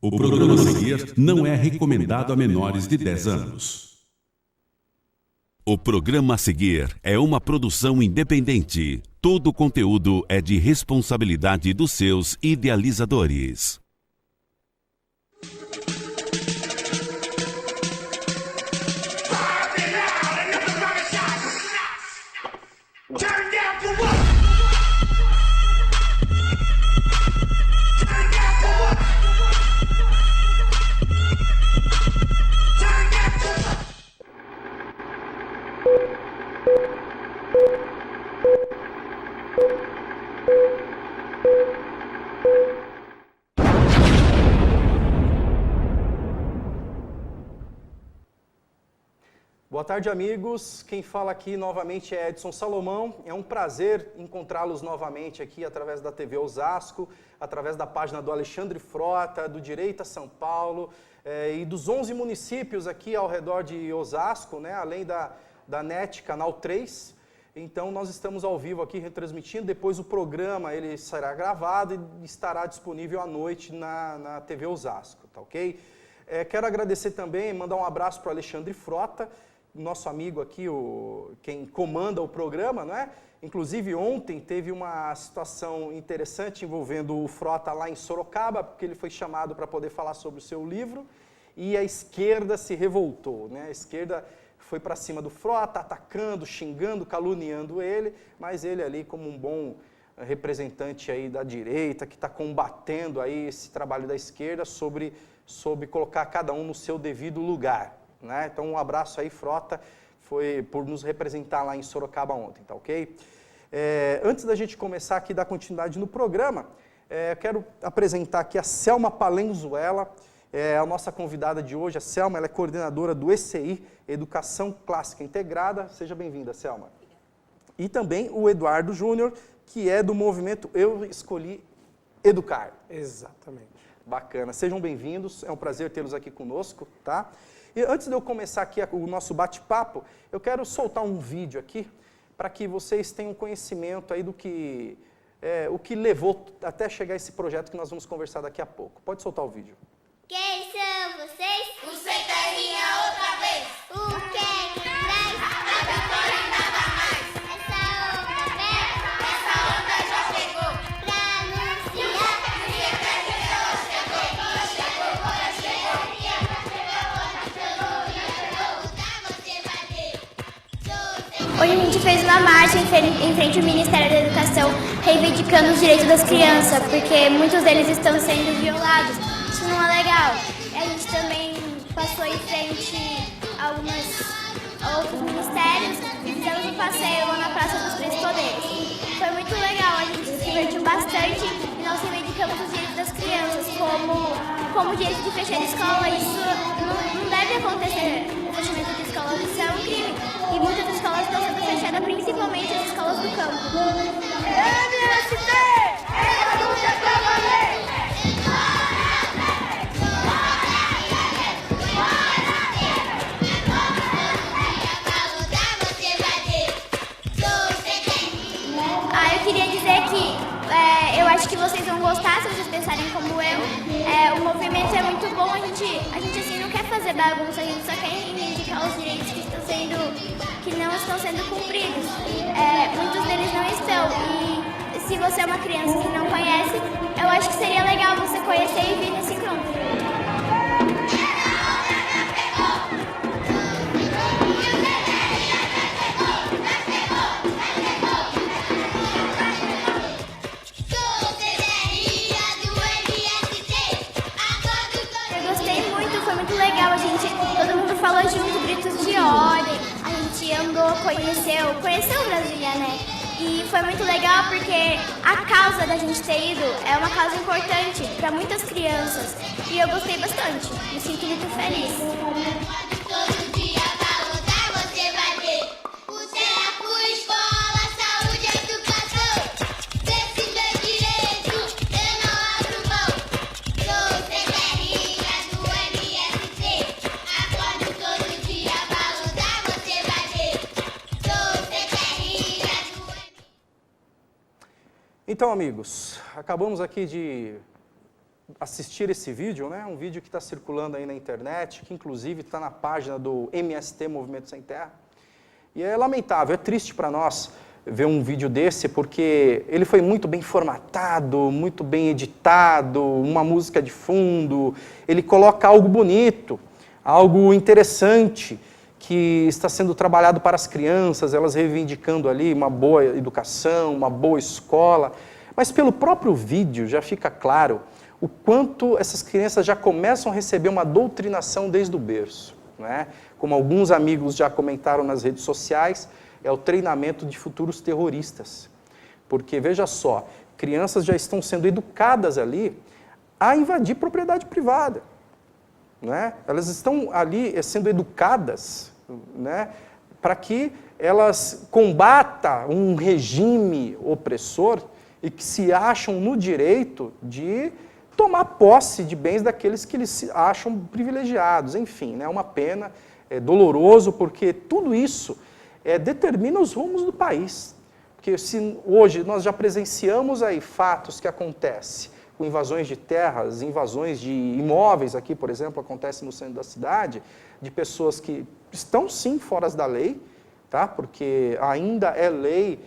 O programa a seguir não é recomendado a menores de 10 anos. O programa a seguir é uma produção independente. Todo o conteúdo é de responsabilidade dos seus idealizadores. Boa tarde, amigos. Quem fala aqui novamente é Edson Salomão. É um prazer encontrá-los novamente aqui através da TV Osasco, através da página do Alexandre Frota, do Direita São Paulo e dos 11 municípios aqui ao redor de Osasco, né, além da NET Canal 3. Então, nós estamos ao vivo aqui retransmitindo. Depois o programa ele será gravado e estará disponível à noite na TV Osasco, tá ok? Quero agradecer também, mandar um abraço para o Alexandre Frota, nosso amigo aqui, quem comanda o programa, não é? Inclusive ontem teve uma situação interessante envolvendo o Frota lá em Sorocaba, porque ele foi chamado para poder falar sobre o seu livro e a esquerda se revoltou, né? A esquerda foi para cima do Frota, atacando, xingando, caluniando ele, mas ele ali como um bom representante aí da direita, que está combatendo aí esse trabalho da esquerda sobre colocar cada um no seu devido lugar. Né? Então, um abraço aí, Frota, foi por nos representar lá em Sorocaba ontem, tá ok? Antes da gente começar aqui, dar continuidade no programa, quero apresentar aqui a Selma Palenzuela, a nossa convidada de hoje. A Selma, ela é coordenadora do ECI, Educação Clássica Integrada. Seja bem-vinda, Selma. E também o Eduardo Júnior, que é do movimento Eu Escolhi Educar. Exatamente. Bacana. Sejam bem-vindos, é um prazer tê-los aqui conosco, tá? E antes de eu começar aqui o nosso bate-papo, eu quero soltar um vídeo aqui para que vocês tenham conhecimento aí do que o que levou até chegar esse projeto que nós vamos conversar daqui a pouco. Pode soltar o vídeo. Quem são vocês? O Centeninha outra vez. O que é que traz? A vitória e nada mais. Essa onda vem. Essa onda já chegou. Pra anunciar. O dia que a gente chegou. Ela chegou, ela chegou. O dia você vai ver. Hoje a gente fez uma marcha em frente ao Ministério da Educação, reivindicando os direitos das crianças, porque muitos deles estão sendo violados. Isso não é legal. A gente também passou em frente a outros ministérios e fizemos um passeio lá na Praça dos Três Poderes. Foi muito legal, a gente se divertiu bastante e nós reivindicamos os direitos das crianças, como o direito de fechar a escola. Isso não deve acontecer, o fechamento de escolas, isso é um crime. E muitas escolas estão sendo fechadas, principalmente as escolas do campo. MST! Essa luta é pra valer! Eu queria dizer que eu acho que vocês vão gostar se vocês pensarem como eu. O movimento é muito bom, a gente assim não quer fazer bagunça, a gente só quer reivindicar os direitos que não estão sendo cumpridos. Muitos deles não estão. E se você é uma criança que não conhece, eu acho que seria legal você conhecer e vir nesse encontro. Todo mundo falou junto, gritos de ordem, a gente andou, conheceu Brasília, né? E foi muito legal porque a causa da gente ter ido é uma causa importante para muitas crianças. E eu gostei bastante, me sinto muito feliz. Todo dia vai lutar, você vai ver. O CEACU, escola, saúde e educação. Desse meu direito, eu não abro mão. Sou Centeninha do MST. Acordo todo dia vai lutar, você vai ver. Sou Centeninha do MST. Então, amigos, acabamos aqui de assistir esse vídeo, né? Um vídeo que está circulando aí na internet, que inclusive está na página do MST, Movimento Sem Terra. E é lamentável, é triste para nós ver um vídeo desse, porque ele foi muito bem formatado, muito bem editado, uma música de fundo, ele coloca algo bonito, algo interessante, que está sendo trabalhado para as crianças, elas reivindicando ali uma boa educação, uma boa escola. Mas pelo próprio vídeo já fica claro o quanto essas crianças já começam a receber uma doutrinação desde o berço, né? Como alguns amigos já comentaram nas redes sociais, é o treinamento de futuros terroristas. Porque, veja só, crianças já estão sendo educadas ali a invadir propriedade privada, né? Elas estão ali sendo educadas, né, para que elas combatam um regime opressor e que se acham no direito de tomar posse de bens daqueles que eles se acham privilegiados. Enfim, é uma pena, é doloroso, porque tudo isso determina os rumos do país. Porque se hoje nós já presenciamos aí fatos que acontecem com invasões de terras, invasões de imóveis, aqui, por exemplo, acontece no centro da cidade, de pessoas que estão sim fora da lei, tá? Porque ainda é lei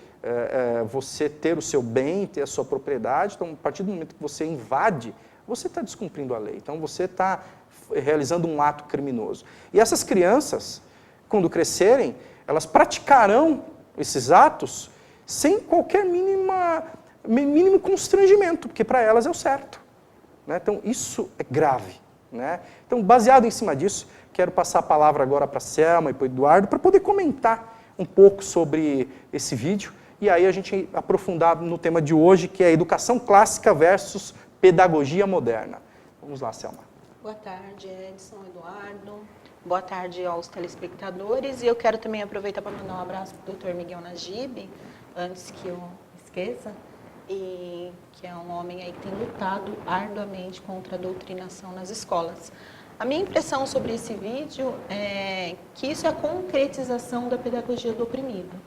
você ter o seu bem, ter a sua propriedade. Então, a partir do momento que você invade, você está descumprindo a lei. Então, você está realizando um ato criminoso. E essas crianças, quando crescerem, elas praticarão esses atos sem qualquer mínimo constrangimento, porque para elas é o certo, né? Então, isso é grave, né? Então, baseado em cima disso, quero passar a palavra agora para a Selma e para o Eduardo, para poder comentar um pouco sobre esse vídeo, e aí a gente aprofundar no tema de hoje, que é educação clássica versus pedagogia moderna. Vamos lá, Selma. Boa tarde, Edson, Eduardo. Boa tarde aos telespectadores. E eu quero também aproveitar para mandar um abraço para o Dr. Miguel Najib, antes que eu esqueça, e que é um homem aí que tem lutado arduamente contra a doutrinação nas escolas. A minha impressão sobre esse vídeo é que isso é a concretização da pedagogia do oprimido.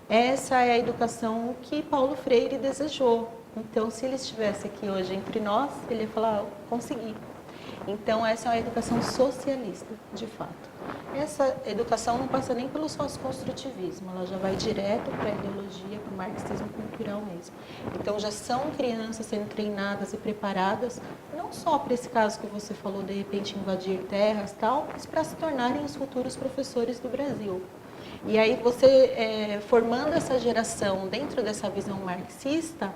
Essa é a educação que Paulo Freire desejou. Então, se ele estivesse aqui hoje entre nós, ele ia falar, consegui. Então, essa é uma educação socialista, de fato. Essa educação não passa nem pelo socioconstrutivismo, ela já vai direto para a ideologia, para o marxismo cultural mesmo. Então, já são crianças sendo treinadas e preparadas, não só para esse caso que você falou, de repente invadir terras e tal, mas para se tornarem os futuros professores do Brasil. E aí você, formando essa geração dentro dessa visão marxista,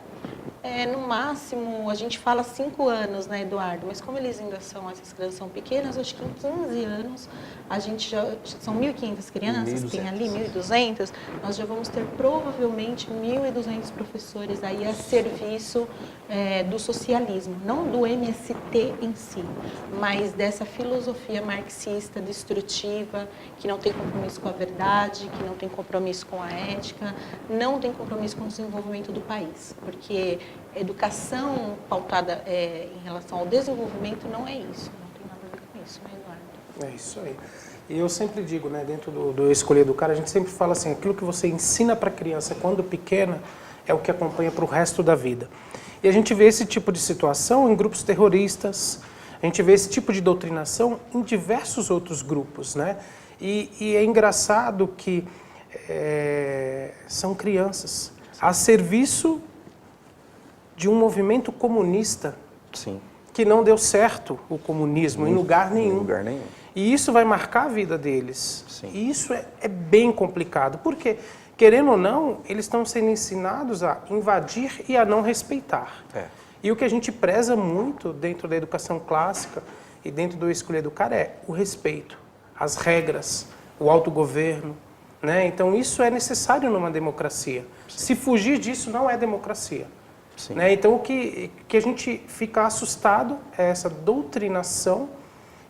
no máximo, a gente fala 5 anos, né, Eduardo? Mas como eles ainda são, essas crianças são pequenas, acho que em 15 anos, a gente já, são 1.500 crianças, 1.200. Tem ali 1.200, nós já vamos ter provavelmente 1.200 professores aí a serviço do socialismo, não do MST em si, mas dessa filosofia marxista destrutiva, que não tem compromisso com a verdade, que não tem compromisso com a ética, não tem compromisso com o desenvolvimento do país, porque educação pautada em relação ao desenvolvimento não é isso, não tem nada a ver com isso, né, Eduardo? É isso aí. E eu sempre digo, né, dentro do Escolher Educar, a gente sempre fala assim, aquilo que você ensina para a criança quando pequena é o que acompanha para o resto da vida. E a gente vê esse tipo de situação em grupos terroristas, a gente vê esse tipo de doutrinação em diversos outros grupos, né? E é engraçado que são crianças a serviço de um movimento comunista. Sim. Que não deu certo o comunismo em lugar nenhum. Em lugar nenhum. E isso vai marcar a vida deles. Sim. E isso é bem complicado, porque, querendo ou não, eles estão sendo ensinados a invadir e a não respeitar. E o que a gente preza muito dentro da educação clássica e dentro do Escolher Educar é o respeito, as regras, o autogoverno, né? Então isso é necessário numa democracia. Se fugir disso não é democracia. Né? Então, o que a gente fica assustado é essa doutrinação,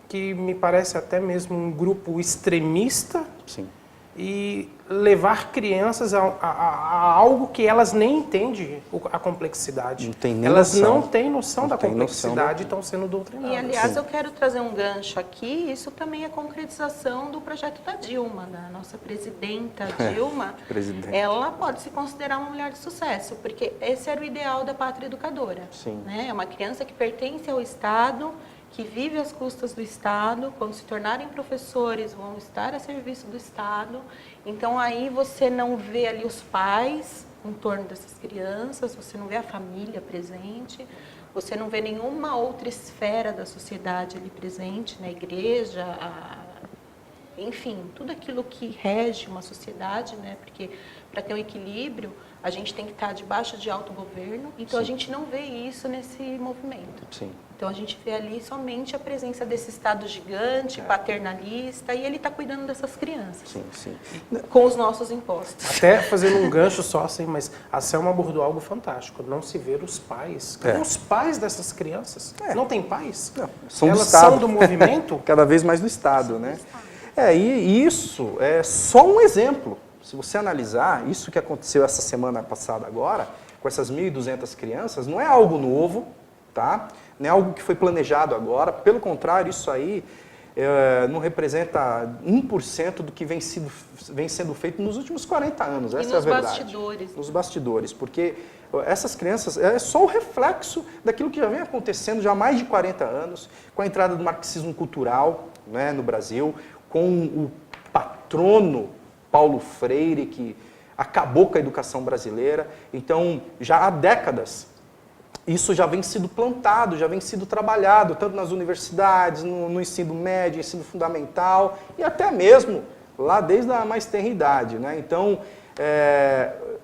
que me parece até mesmo um grupo extremista, e levar crianças a algo que elas nem entendem a complexidade. Não tem nem elas noção. não têm noção da tem noção complexidade e estão sendo doutrinadas. E, aliás, eu quero trazer um gancho aqui, isso também é concretização do projeto da Dilma, da nossa presidenta Dilma. Presidente. Ela pode se considerar uma mulher de sucesso, porque esse era o ideal da pátria educadora. Sim. Né? É uma criança que pertence ao Estado, que vive às custas do Estado, quando se tornarem professores vão estar a serviço do Estado. Então aí você não vê ali os pais em torno dessas crianças, você não vê a família presente, você não vê nenhuma outra esfera da sociedade ali presente, na igreja, enfim, tudo aquilo que rege uma sociedade, né? Porque para ter um equilíbrio, a gente tem que estar debaixo de autogoverno, então a gente não vê isso nesse movimento. Sim. Então a gente vê ali somente a presença desse Estado gigante, paternalista, e ele está cuidando dessas crianças, Sim, sim. com os nossos impostos. Até fazendo um gancho só, assim, mas a Selma abordou algo fantástico, não se ver os pais. Cadê os pais dessas crianças? Não tem pais? Não, são do Elas Estado. são do movimento? Cada vez mais do Estado, né? E isso é só um exemplo. Se você analisar, isso que aconteceu essa semana passada agora, com essas 1.200 crianças, não é algo novo, tá? Não é algo que foi planejado agora. Pelo contrário, isso aí não representa 1% do que vem sendo feito nos últimos 40 anos. Essa é a verdade. Bastidores. Nos bastidores, porque essas crianças é só o reflexo daquilo que já vem acontecendo já há mais de 40 anos, com a entrada do marxismo cultural, né, no Brasil, com o patrono Paulo Freire, que acabou com a educação brasileira. Então, já há décadas, isso já vem sido plantado, já vem sido trabalhado, tanto nas universidades, no ensino médio, ensino fundamental, e até mesmo lá desde a mais tenra idade, né? Então,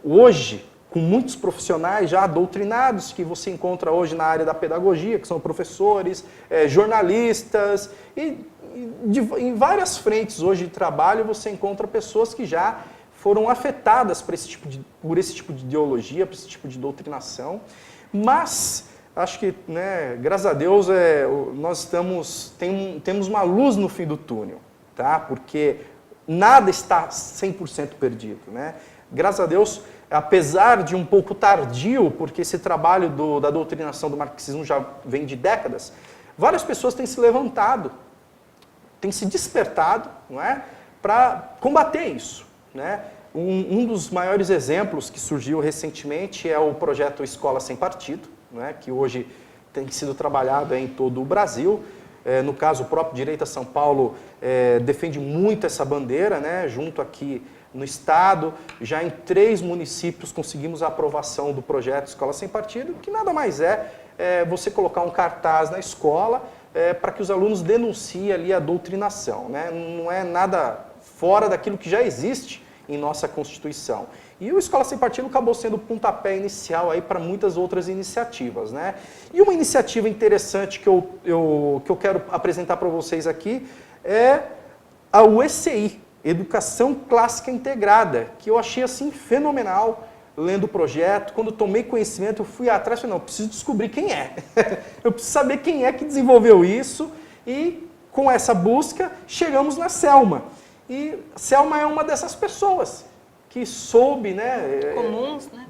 hoje, com muitos profissionais já doutrinados, que você encontra hoje na área da pedagogia, que são professores, jornalistas, em várias frentes hoje de trabalho você encontra pessoas que já foram afetadas por esse tipo de ideologia, por esse tipo de doutrinação. Mas acho que, né, graças a Deus, nós temos uma luz no fim do túnel, tá? Porque nada está 100% perdido, né? Graças a Deus, apesar de um pouco tardio, porque esse trabalho da doutrinação do marxismo já vem de décadas, várias pessoas têm se levantado, têm se despertado, não é, para combater isso, né? Um dos maiores exemplos que surgiu recentemente é o projeto Escola Sem Partido, né, que hoje tem sido trabalhado em todo o Brasil. No caso, o próprio Direita São Paulo defende muito essa bandeira, né, junto aqui no Estado. Já em 3 municípios conseguimos a aprovação do projeto Escola Sem Partido, que nada mais é você colocar um cartaz na escola para que os alunos denunciem ali a doutrinação, né? Não é nada fora daquilo que já existe em nossa Constituição. E o Escola Sem Partido acabou sendo o pontapé inicial aí para muitas outras iniciativas, né? E uma iniciativa interessante que eu quero apresentar para vocês aqui é a UECI, Educação Clássica Integrada, que eu achei assim fenomenal lendo o projeto. Quando tomei conhecimento, eu fui atrás e falei, não, eu preciso descobrir quem é. Eu preciso saber quem é que desenvolveu isso, e com essa busca chegamos na Selma. E Selma é uma dessas pessoas que soube, né,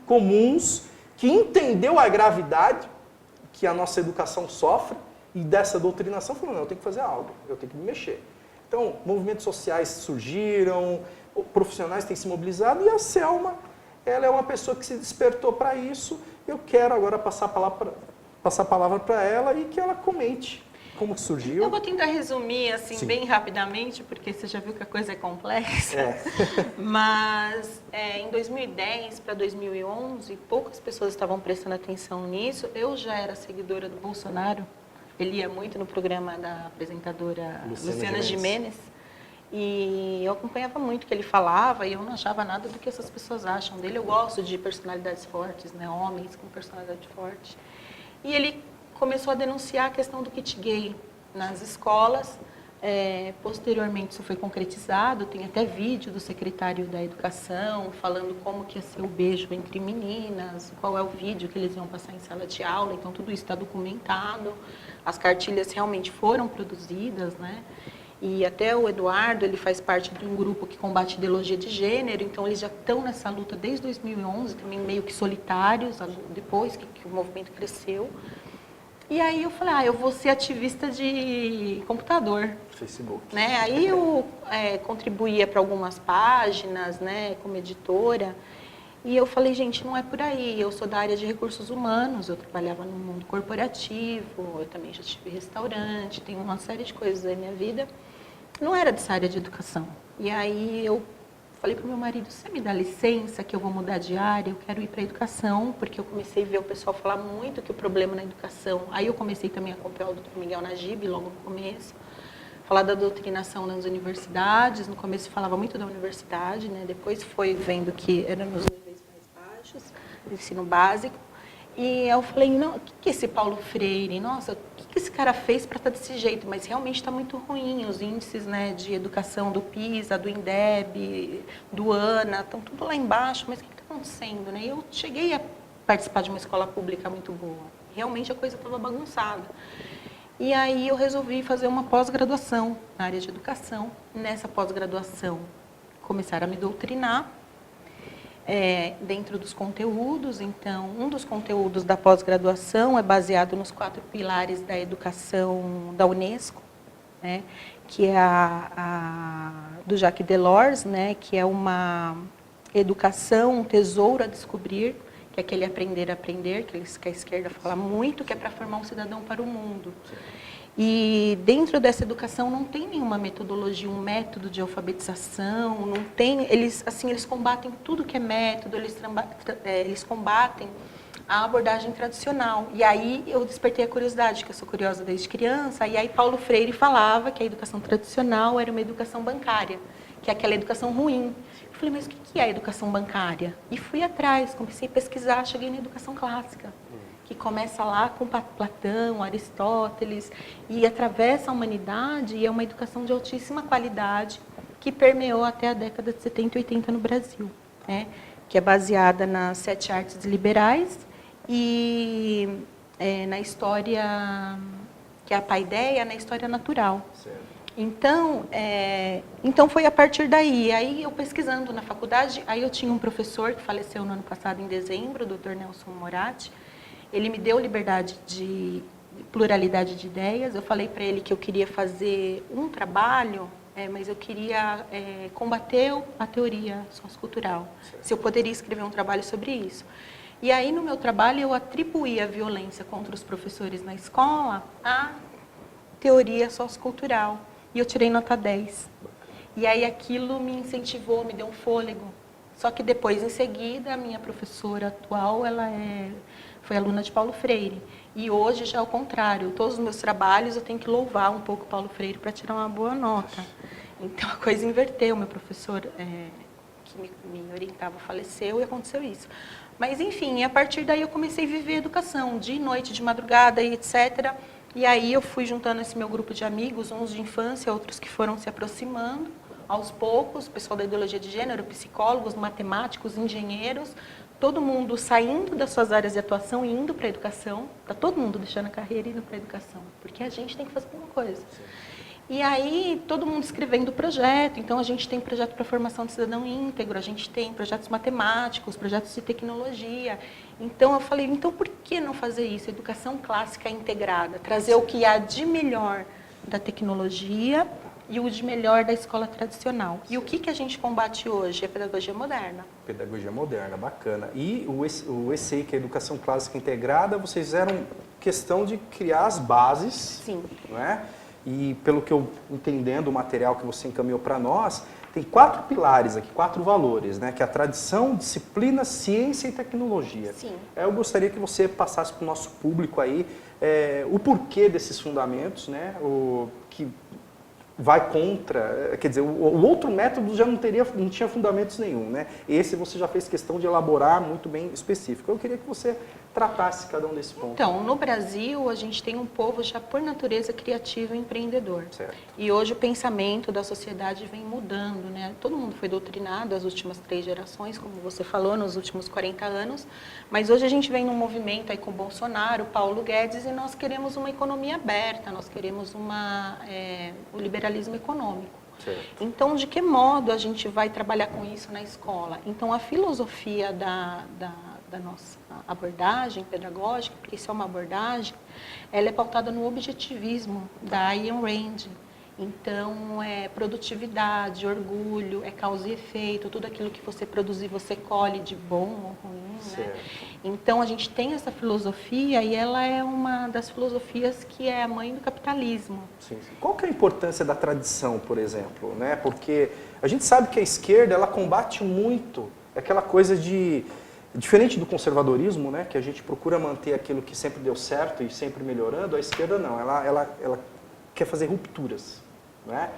comuns, que entendeu a gravidade que a nossa educação sofre e dessa doutrinação, falou, não, eu tenho que fazer algo, eu tenho que me mexer. Então, movimentos sociais surgiram, profissionais têm se mobilizado, e a Selma, ela é uma pessoa que se despertou para isso. Eu quero agora passar a palavra para ela e que ela comente como que surgiu. Eu vou tentar resumir assim bem rapidamente, porque você já viu que a coisa é complexa. Mas em 2010 para 2011, poucas pessoas estavam prestando atenção nisso. Eu já era seguidora do Bolsonaro. Ele ia muito no programa da apresentadora Luciana Gimenez. E eu acompanhava muito o que ele falava, e eu não achava nada do que essas pessoas acham dele. Eu gosto de personalidades fortes, né? Homens com personalidade forte. E ele começou a denunciar a questão do kit gay nas escolas. Posteriormente isso foi concretizado, tem até vídeo do secretário da Educação falando como que ia ser o beijo entre meninas, qual é o vídeo que eles iam passar em sala de aula. Então tudo isso está documentado, as cartilhas realmente foram produzidas, né? E até o Eduardo, ele faz parte de um grupo que combate ideologia de gênero, então eles já estão nessa luta desde 2011, também meio que solitários, depois que o movimento cresceu. E aí eu falei, eu vou ser ativista de computador. Facebook. Né? Aí eu contribuía para algumas páginas, né, como editora. E eu falei, gente, não é por aí. Eu sou da área de recursos humanos, eu trabalhava no mundo corporativo, eu também já tive restaurante, tenho uma série de coisas aí na minha vida. Não era dessa área de educação. E aí eu falei para o meu marido, você me dá licença que eu vou mudar de área, eu quero ir para a educação, porque eu comecei a ver o pessoal falar muito que o problema na educação. Aí eu comecei também a acompanhar o Dr. Miguel Najib, logo no começo, falar da doutrinação nas universidades. No começo falava muito da universidade, né? Depois foi vendo que era nos níveis mais baixos, do ensino básico. E eu falei, não, o que é esse Paulo Freire? Nossa, o que esse cara fez para estar desse jeito? Mas realmente está muito ruim. Os índices, né, de educação do PISA, do INDEB, do ANA, estão tudo lá embaixo. Mas o que está acontecendo? Né? Eu cheguei a participar de uma escola pública muito boa. Realmente a coisa estava bagunçada. E aí eu resolvi fazer uma pós-graduação na área de educação. Nessa pós-graduação, começaram a me doutrinar. Dentro dos conteúdos. Então, um dos conteúdos da pós-graduação é baseado nos 4 pilares da educação da Unesco, né, que é do Jacques Delors, né, que é uma educação, um tesouro a descobrir, que é aquele aprender a aprender, que a esquerda fala muito, que é para formar um cidadão para o mundo. E dentro dessa educação não tem nenhuma metodologia, um método de alfabetização, não tem, eles combatem tudo que é método, eles combatem a abordagem tradicional. E aí eu despertei a curiosidade, que eu sou curiosa desde criança, e aí Paulo Freire falava que a educação tradicional era uma educação bancária, que é aquela educação ruim. Eu falei, mas o que é a educação bancária? E fui atrás, comecei a pesquisar, cheguei na educação clássica, que começa lá com Platão, Aristóteles, e atravessa a humanidade, e é uma educação de altíssima qualidade, que permeou até a década de 70 e 80 no Brasil, né? Que é baseada nas 7 artes liberais e na história, que é a paideia, na história natural. Certo. Então foi a partir daí. Aí eu pesquisando na faculdade, aí eu tinha um professor que faleceu no ano passado, em dezembro, o Dr. Nelson Moratti. Ele me deu liberdade de pluralidade de ideias. Eu falei para ele que eu queria fazer um trabalho, mas eu queria combater a teoria sociocultural. Se eu poderia escrever um trabalho sobre isso. E aí, no meu trabalho, eu atribuí a violência contra os professores na escola à teoria sociocultural. E eu tirei nota 10. E aí aquilo me incentivou, me deu um fôlego. Só que depois, em seguida, a minha professora atual, foi aluna de Paulo Freire. E hoje já é o contrário. Todos os meus trabalhos eu tenho que louvar um pouco Paulo Freire para tirar uma boa nota. Então a coisa inverteu. Meu professor que me orientava faleceu e aconteceu isso. Mas enfim, a partir daí eu comecei a viver educação, de noite, de madrugada e etc. E aí eu fui juntando esse meu grupo de amigos, uns de infância, outros que foram se aproximando. Aos poucos, pessoal da ideologia de gênero, psicólogos, matemáticos, engenheiros, todo mundo saindo das suas áreas de atuação e indo para a educação. Está todo mundo deixando a carreira e indo para a educação, porque a gente tem que fazer alguma coisa. E aí, todo mundo escrevendo projeto. Então, a gente tem projeto para formação de cidadão íntegro, a gente tem projetos matemáticos, projetos de tecnologia. Então, eu falei, então por que não fazer isso? Educação clássica integrada, trazer o que há de melhor da tecnologia e o de melhor da escola tradicional. E o que a gente combate hoje? É pedagogia moderna. Pedagogia moderna, bacana. E o ECI, que é Educação Clássica Integrada, vocês fizeram questão de criar as bases. Sim. Não é? E pelo que eu entendendo, o material que você encaminhou para nós, tem 4 pilares aqui, 4 valores, né? Que é a tradição, disciplina, ciência e tecnologia. Sim. Eu gostaria que você passasse para o nosso público aí o porquê desses fundamentos, né? Que vai contra, quer dizer, o outro método já não tinha fundamentos nenhum, né? Esse você já fez questão de elaborar muito bem específico. Eu queria que você tratasse cada um desses pontos. Então, no Brasil, a gente tem um povo já por natureza criativo e empreendedor. Certo. E hoje o pensamento da sociedade vem mudando, né? Todo mundo foi doutrinado as últimas 3 gerações, como você falou, nos últimos 40 anos. Mas hoje a gente vem num movimento aí com Bolsonaro, Paulo Guedes, e nós queremos uma economia aberta, nós queremos o liberalismo econômico. Certo. Então, de que modo a gente vai trabalhar com isso na escola? Então, a filosofia da nossa abordagem pedagógica, porque isso é uma abordagem, ela é pautada no objetivismo da Ayn Rand. Então, é produtividade, orgulho, é causa e efeito, tudo aquilo que você produzir, você colhe de bom ou ruim, né? Então, a gente tem essa filosofia e ela é uma das filosofias que é a mãe do capitalismo. Sim, sim. Qual que é a importância da tradição, por exemplo, né? Porque a gente sabe que a esquerda, ela combate muito aquela coisa de... Diferente do conservadorismo, né, que a gente procura manter aquilo que sempre deu certo e sempre melhorando, a esquerda não, ela quer fazer rupturas. Né?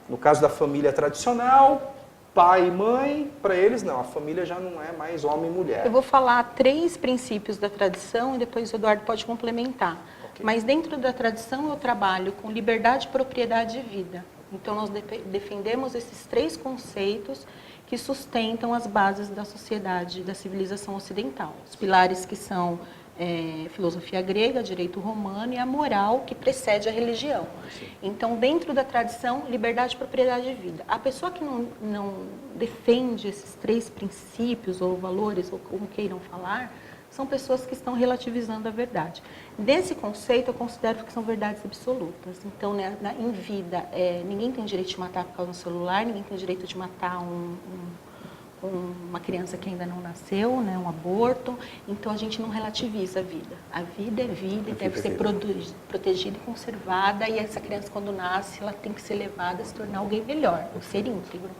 No caso da família tradicional, pai e mãe, para eles não, a família já não é mais homem e mulher. Eu vou falar 3 princípios da tradição e depois o Eduardo pode complementar. Okay. Mas dentro da tradição eu trabalho com liberdade, propriedade e vida. Então nós defendemos esses 3 conceitos que sustentam as bases da sociedade, da civilização ocidental. Os pilares que são filosofia grega, direito romano e a moral que precede a religião. Sim. Então, dentro da tradição, liberdade, propriedade e vida. A pessoa que não defende esses 3 princípios ou valores, ou como queiram falar, são pessoas que estão relativizando a verdade. Desse conceito, eu considero que são verdades absolutas. Então, né, em vida, ninguém tem direito de matar por causa do celular, ninguém tem direito de matar uma criança que ainda não nasceu, né, um aborto. Então, a gente não relativiza a vida. A vida é vida e deve ser protegida e conservada. E essa criança, quando nasce, ela tem que ser levada a se tornar alguém melhor, um ser íntegro.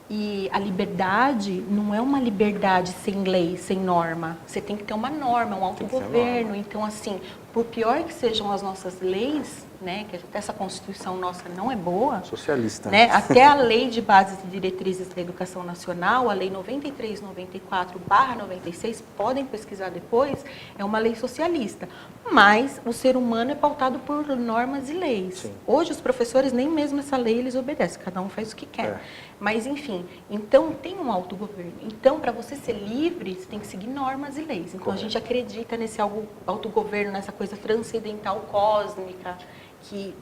E a liberdade não é uma liberdade sem lei, sem norma. Você tem que ter uma norma, um autogoverno. Então, assim, por pior que sejam as nossas leis, né, que até essa Constituição nossa não é boa. Socialista. Né, até a Lei de Bases e Diretrizes da Educação Nacional, a Lei 93/94/96, podem pesquisar depois, é uma lei socialista. Mas o ser humano é pautado por normas e leis. Sim. Hoje os professores nem mesmo essa lei eles obedecem, cada um faz o que quer. Mas enfim, então tem um autogoverno. Então, para você ser livre, você tem que seguir normas e leis. Então a gente acredita nesse autogoverno, nessa coisa transcendental cósmica que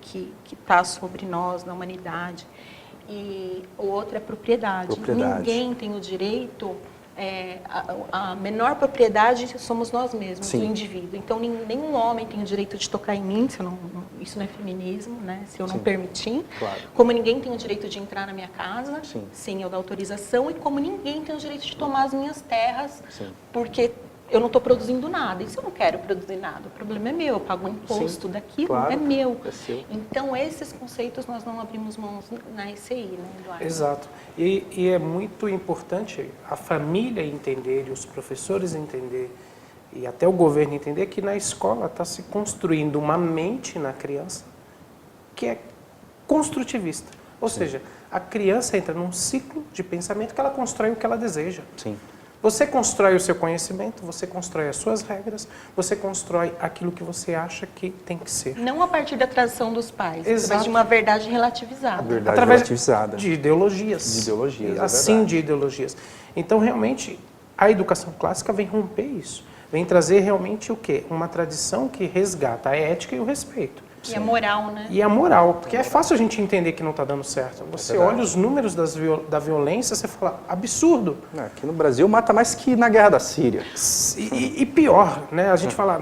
está sobre nós, na humanidade. E o outro é propriedade. Ninguém tem o direito, a menor propriedade somos nós mesmos, Sim. o indivíduo. Então, nenhum homem tem o direito de tocar em mim, isso não é feminismo, né? Se eu não Sim. permitir. Claro. Como ninguém tem o direito de entrar na minha casa, Sim. sem eu dar autorização, e como ninguém tem o direito de tomar as minhas terras, Sim. porque eu não estou produzindo nada. E se eu não quero produzir nada? O problema é meu, eu pago um imposto daquilo, claro, é meu. é seu. Então, esses conceitos nós não abrimos mãos na ECI, né, Eduardo? Exato. E é muito importante a família entender, e os professores entender, e até o governo entender que na escola está se construindo uma mente na criança que é construtivista. Ou seja, a criança entra num ciclo de pensamento que ela constrói o que ela deseja. Sim. Você constrói o seu conhecimento, você constrói as suas regras, você constrói aquilo que você acha que tem que ser. Não a partir da tradição dos pais, Exato. mas de uma verdade relativizada. Verdade Através relativizada. de ideologias. De ideologias, é assim, verdade. de ideologias. Então, realmente, a educação clássica vem romper isso. Vem trazer realmente o quê? Uma tradição que resgata a ética e o respeito. E a moral, né? E a moral, porque é fácil a gente entender que não está dando certo. Você verdade. olha os números da violência, você fala, absurdo. Aqui no Brasil mata mais que na Guerra da Síria. E pior, né? A gente fala,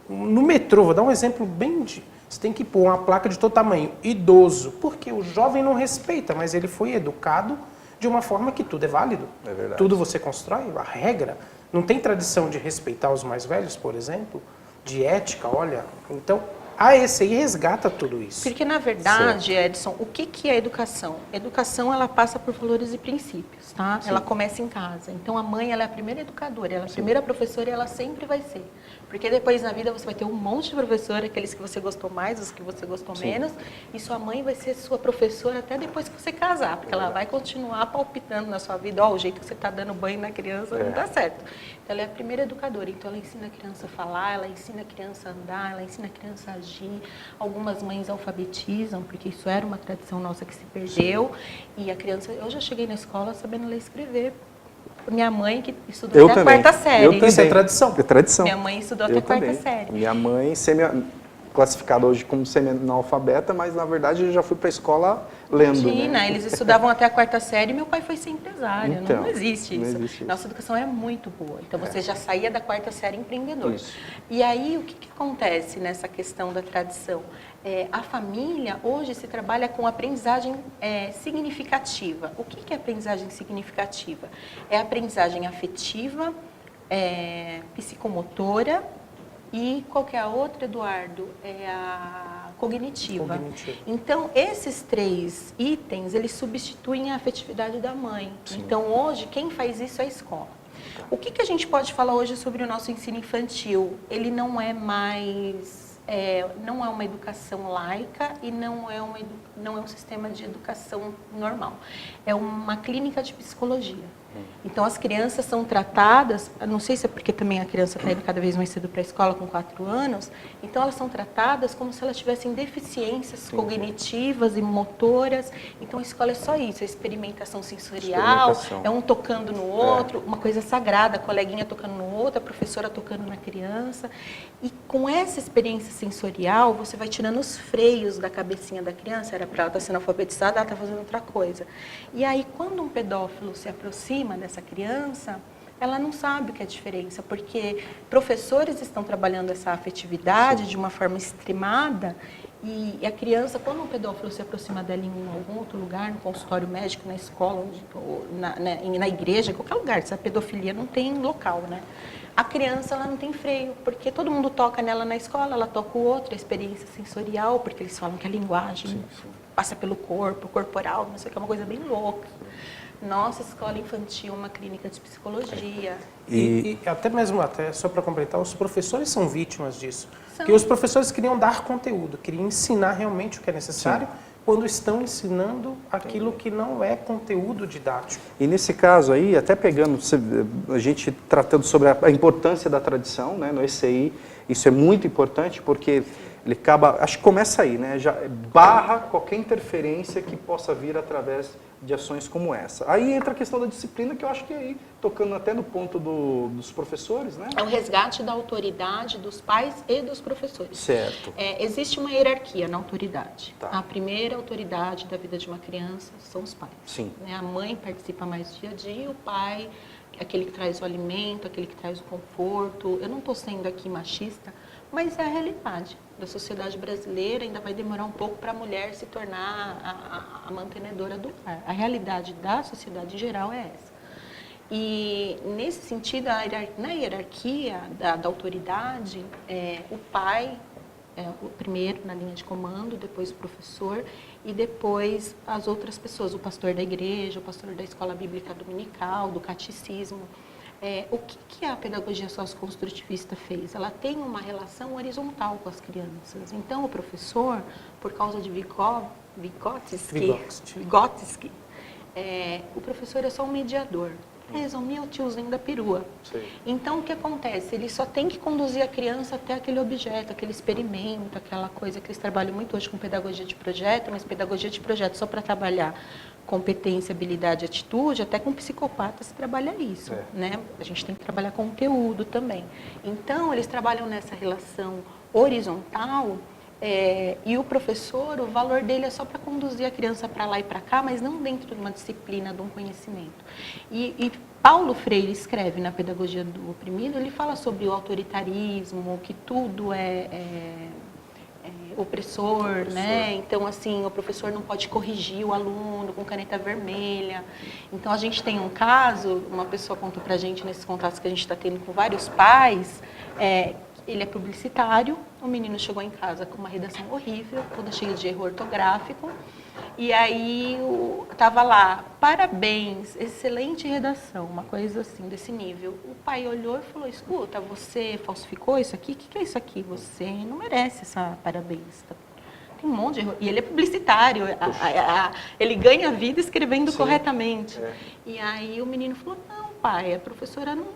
no metrô, vou dar um exemplo bem de... Você tem que pôr uma placa de todo tamanho, idoso, porque o jovem não respeita, mas ele foi educado de uma forma que tudo é válido. É verdade. Tudo você constrói, a regra. Não tem tradição de respeitar os mais velhos, por exemplo, de ética, olha. Então, A ECI resgata tudo isso. Porque, na verdade, Edson, o que é educação? Educação, ela passa por valores e princípios, tá? Ela começa em casa. Então, a mãe, ela é a primeira educadora, ela é a primeira professora e ela sempre vai ser. Porque depois, na vida, você vai ter um monte de professor, aqueles que você gostou mais, os que você gostou menos, e sua mãe vai ser sua professora até depois que você casar, porque ela vai continuar palpitando na sua vida, ó, o jeito que você está dando banho na criança não dá certo. Então, ela é a primeira educadora, então ela ensina a criança a falar, ela ensina a criança a andar, ela ensina a criança a agir. Algumas mães alfabetizam, porque isso era uma tradição nossa que se perdeu. E a criança, eu já cheguei na escola sabendo ler e escrever. Minha mãe, que estudou até a quarta série. Isso é tradição. É tradição. Minha mãe estudou até a quarta série. Minha mãe, classificada hoje como semi-analfabeta, mas na verdade eu já fui para a escola lendo. Imagina, né? eles estudavam até a quarta série e meu pai foi ser empresário. Então, não existe não isso. existe isso. Nossa educação é muito boa. Então você já saía da quarta série empreendedor. Isso. E aí o que acontece nessa questão da tradição? A família hoje se trabalha com aprendizagem significativa. O que é aprendizagem significativa? É a aprendizagem afetiva, psicomotora e qual que é a outra, Eduardo? É a cognitiva. Então, esses 3 itens, eles substituem a afetividade da mãe. Sim. Então, hoje, quem faz isso é a escola. O que a gente pode falar hoje sobre o nosso ensino infantil? Ele não é mais... não é uma educação laica e não é um sistema de educação normal. É uma clínica de psicologia. Então, as crianças são tratadas, não sei se é porque também a criança está indo cada vez mais cedo para a escola, com 4 anos, então elas são tratadas como se elas tivessem deficiências cognitivas e motoras. Então, a escola é só isso, é experimentação sensorial, é um tocando no outro, uma coisa sagrada, a coleguinha tocando no outro, a professora tocando na criança. E com essa experiência sensorial, você vai tirando os freios da cabecinha da criança, era para ela estar sendo alfabetizada, ela está fazendo outra coisa. E aí, quando um pedófilo se aproxima dessa criança, ela não sabe o que é a diferença, porque professores estão trabalhando essa afetividade de uma forma extremada e a criança, quando um pedófilo se aproxima dela em algum outro lugar, no consultório médico, na escola, na igreja, em qualquer lugar, se a pedofilia não tem local, né? A criança, ela não tem freio, porque todo mundo toca nela na escola, ela toca o outro, a experiência sensorial, porque eles falam que a linguagem passa pelo corpo, corporal, não sei o que, é uma coisa bem louca. Nossa escola infantil é uma clínica de psicologia. E até mesmo, só para completar, os professores são vítimas disso. Porque os professores queriam dar conteúdo, queriam ensinar realmente o que é necessário, quando estão ensinando aquilo que não é conteúdo didático. E nesse caso aí, até pegando, a gente tratando sobre a importância da tradição, né, no ECI, isso é muito importante porque ele acaba, acho que começa aí, né, já barra qualquer interferência que possa vir através de ações como essa. Aí entra a questão da disciplina, que eu acho que aí, tocando até no ponto dos professores, né? É o resgate da autoridade dos pais e dos professores. Certo. Existe uma hierarquia na autoridade. Tá. A primeira autoridade da vida de uma criança são os pais. Sim. A mãe participa mais dia a dia, o pai, aquele que traz o alimento, aquele que traz o conforto. Eu não estou sendo aqui machista, mas é a realidade da sociedade brasileira. Ainda vai demorar um pouco para a mulher se tornar a mantenedora do lar. A realidade da sociedade em geral é essa. E, nesse sentido, na hierarquia da autoridade, o pai é o primeiro na linha de comando, depois o professor e depois as outras pessoas, o pastor da igreja, o pastor da escola bíblica dominical, do catecismo. O que a pedagogia socioconstrutivista fez? Ela tem uma relação horizontal com as crianças. Então, o professor, por causa de Vygotsky, o professor é só um mediador. Resumir, é o tiozinho da perua. Sim. Então, o que acontece? Ele só tem que conduzir a criança até aquele objeto, aquele experimento, aquela coisa que eles trabalham muito hoje com pedagogia de projeto, mas pedagogia de projeto só para trabalhar competência, habilidade, atitude, até com psicopatas se trabalha isso, né? A gente tem que trabalhar conteúdo também. Então, eles trabalham nessa relação horizontal. E o professor, o valor dele é só para conduzir a criança para lá e para cá, mas não dentro de uma disciplina, de um conhecimento. E Paulo Freire escreve na Pedagogia do Oprimido, ele fala sobre o autoritarismo, que tudo é opressor, né? Então, assim, o professor não pode corrigir o aluno com caneta vermelha. Então, a gente tem um caso, uma pessoa contou pra gente nesses contatos que a gente está tendo com vários pais, ele é publicitário, O menino chegou em casa com uma redação horrível, toda cheia de erro ortográfico. E aí tava lá, parabéns, excelente redação, uma coisa assim, desse nível. O pai olhou e falou, escuta, você falsificou isso aqui? O que é isso aqui? Você não merece essa parabéns. Tem um monte de erro. E ele é publicitário, ele ganha vida escrevendo corretamente. E aí o menino falou, não, pai, a professora não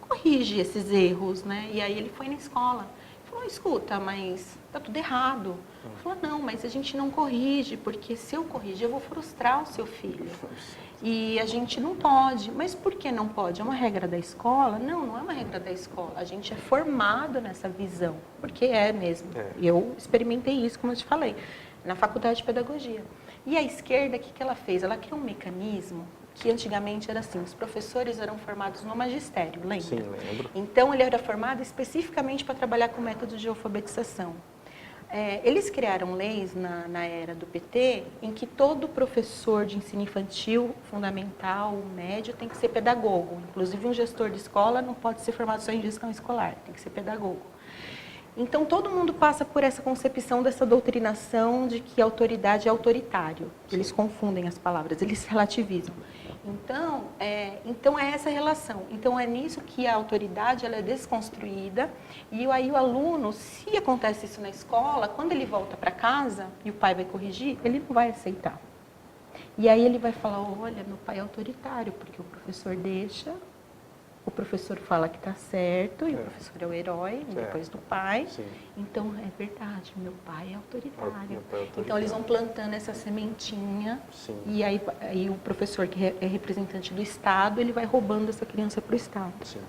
corrige esses erros, né? E aí ele foi na escola. Falou, escuta, mas tá tudo errado. Falou, não, mas a gente não corrige, porque se eu corrigir, eu vou frustrar o seu filho. E a gente não pode. Mas por que não pode? É uma regra da escola? Não, não é uma regra da escola. A gente é formado nessa visão, porque é mesmo. Eu experimentei isso, como eu te falei, na faculdade de pedagogia. E a esquerda, o que ela fez? Ela criou um mecanismo que antigamente era assim, os professores eram formados no magistério, lembra? Sim, lembro. Então, ele era formado especificamente para trabalhar com métodos de alfabetização. Eles criaram leis na era do PT em que todo professor de ensino infantil, fundamental, médio, tem que ser pedagogo. Inclusive, um gestor de escola não pode ser formado só em gestão escolar, tem que ser pedagogo. Então, todo mundo passa por essa concepção dessa doutrinação de que a autoridade é autoritário. Eles confundem as palavras, eles relativizam. Então é essa relação. Então, é nisso que a autoridade ela é desconstruída. E aí o aluno, se acontece isso na escola, quando ele volta para casa e o pai vai corrigir, ele não vai aceitar. E aí ele vai falar, olha, meu pai é autoritário, porque o professor deixa... O professor fala que está certo, e o professor é o herói, depois do pai. Sim. Então, é verdade, meu pai é autoritário. Então, eles vão plantando essa sementinha. Sim. E aí o professor, que é representante do Estado, ele vai roubando essa criança para o Estado. Sim.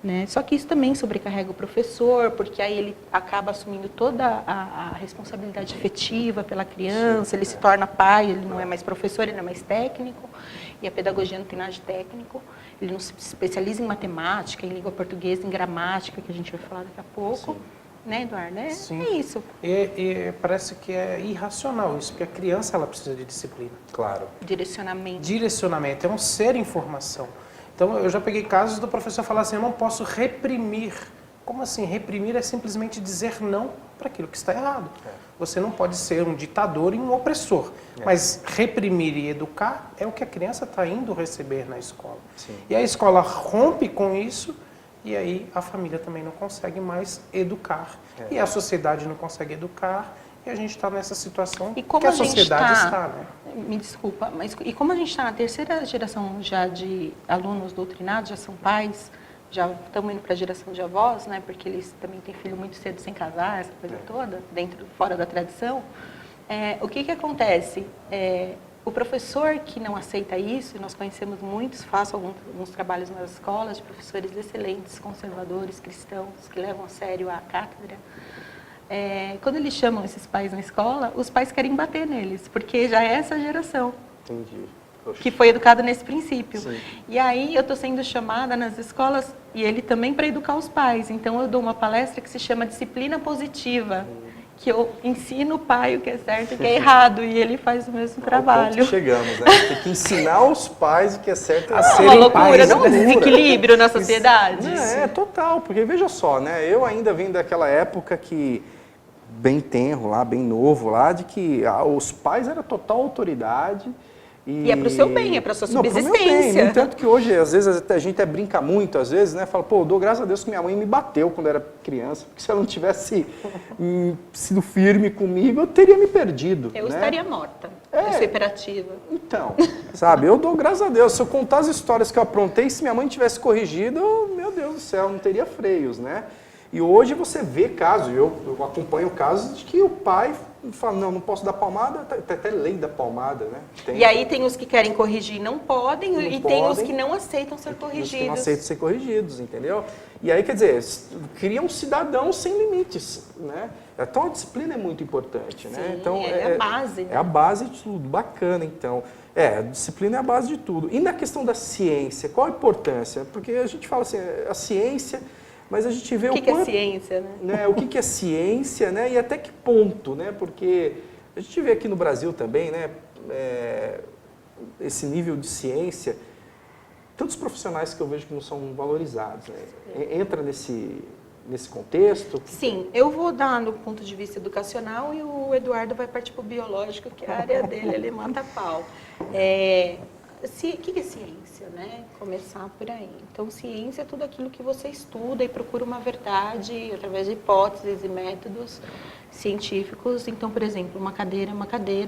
Né? Só que isso também sobrecarrega o professor, porque aí ele acaba assumindo toda a responsabilidade afetiva pela criança, ele se torna pai, ele não é mais professor, ele não é mais técnico, e a pedagogia não tem nada de técnico. Ele não se especializa em matemática, em língua portuguesa, em gramática, que a gente vai falar daqui a pouco. Sim. Né, Eduardo? É isso. E parece que é irracional isso, porque a criança ela precisa de disciplina. Claro. Direcionamento. Direcionamento, é um ser em formação. Então, eu já peguei casos do professor falar assim, eu não posso reprimir. Como assim? Reprimir é simplesmente dizer não para aquilo que está errado. Você não pode ser um ditador e um opressor. Mas reprimir e educar é o que a criança está indo receber na escola. Sim. E a escola rompe com isso e aí a família também não consegue mais educar. E a sociedade não consegue educar e a gente está nessa situação que a sociedade está. Né? Me desculpa, mas e como a gente está na terceira geração já de alunos doutrinados, já são pais, já estamos indo para a geração de avós, né? Porque eles também têm filho muito cedo sem casar, essa coisa toda, fora da tradição. O que acontece? O professor que não aceita isso, e nós conhecemos muitos, faço alguns trabalhos nas escolas de professores excelentes, conservadores, cristãos, que levam a sério a cátedra. Quando eles chamam esses pais na escola, os pais querem bater neles, porque já é essa geração. Entendi. Que foi educado nesse princípio. Sim. E aí eu estou sendo chamada nas escolas, e ele também para educar os pais. Então eu dou uma palestra que se chama Disciplina Positiva, que eu ensino o pai o que é certo e o que é errado, e ele faz o mesmo trabalho. Ponto que chegamos, né? Tem que ensinar os pais o que é certo e errado. É uma loucura, não um desequilíbrio na sociedade. Total, porque veja só, né? Eu ainda vim daquela época que bem tenro lá, bem novo lá, de que os pais eram total autoridade. E é para o seu bem, é para a sua subsistência. Não, pro meu bem. No entanto que hoje, às vezes, a gente até brinca muito, às vezes, né? Fala, pô, eu dou graças a Deus que minha mãe me bateu quando eu era criança, porque se ela não tivesse sido firme comigo, eu teria me perdido. Eu estaria morta. Eu sou hiperativa. Então, sabe, eu dou graças a Deus. Se eu contar as histórias que eu aprontei, se minha mãe tivesse corrigido, meu Deus do céu, não teria freios, né? E hoje você vê casos, eu acompanho casos de que o pai fala, não posso dar palmada, tem até lei da palmada, né? E aí tem os que querem corrigir e não podem, tem os que não aceitam ser corrigidos. Os que não aceitam ser corrigidos, entendeu? E aí, quer dizer, cria um cidadão sem limites, né? Então a disciplina é muito importante, né? Sim, Então, é a base. Né? É a base de tudo, bacana, então. A disciplina é a base de tudo. E na questão da ciência, qual a importância? Porque a gente fala assim, a ciência... Mas a gente vê o que é ciência, né? O que é ciência, né? E até que ponto, né? Porque a gente vê aqui no Brasil também, né? Esse nível de ciência, tantos profissionais que eu vejo que não são valorizados, né? Entra nesse nesse contexto? Sim, eu vou dar no ponto de vista educacional e o Eduardo vai partir para o biológico, que é a área dele, ele mata pau. O que é ciência, né? Começar por aí. Então, ciência é tudo aquilo que você estuda e procura uma verdade através de hipóteses e métodos científicos. Então, por exemplo, uma cadeira,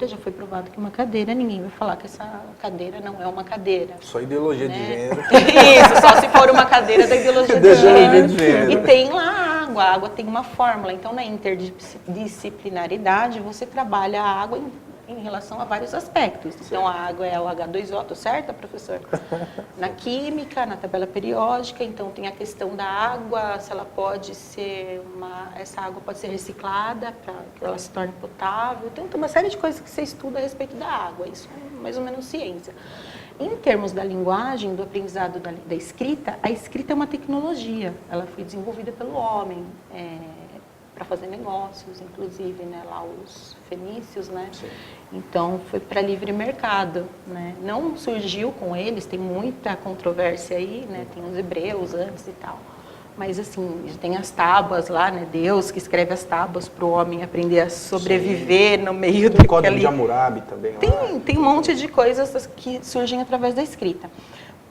já foi provado que uma cadeira, ninguém vai falar que essa cadeira não é uma cadeira. Só ideologia de gênero. Isso, só se for uma cadeira da ideologia de gênero. gênero. E tem lá a água tem uma fórmula. Então, na interdisciplinaridade, você trabalha a água em relação a vários aspectos. Então, a água é o H2O, tô certa, professor? Na química, na tabela periódica, então tem a questão da água, se ela pode ser essa água pode ser reciclada para que ela se torne potável. Então, tem uma série de coisas que você estuda a respeito da água. Isso é mais ou menos ciência. Em termos da linguagem, do aprendizado da escrita, a escrita é uma tecnologia. Ela foi desenvolvida pelo homem, para fazer negócios, inclusive, né, lá os fenícios, né? Sim. Então foi para livre mercado, né? Não surgiu com eles, tem muita controvérsia aí, né? Tem os hebreus antes e tal, mas assim tem as tábuas lá, né? Deus que escreve as tábuas para o homem aprender a sobreviver. Sim. No meio do Código de Hammurabi também. Tem um monte de coisas que surgem através da escrita.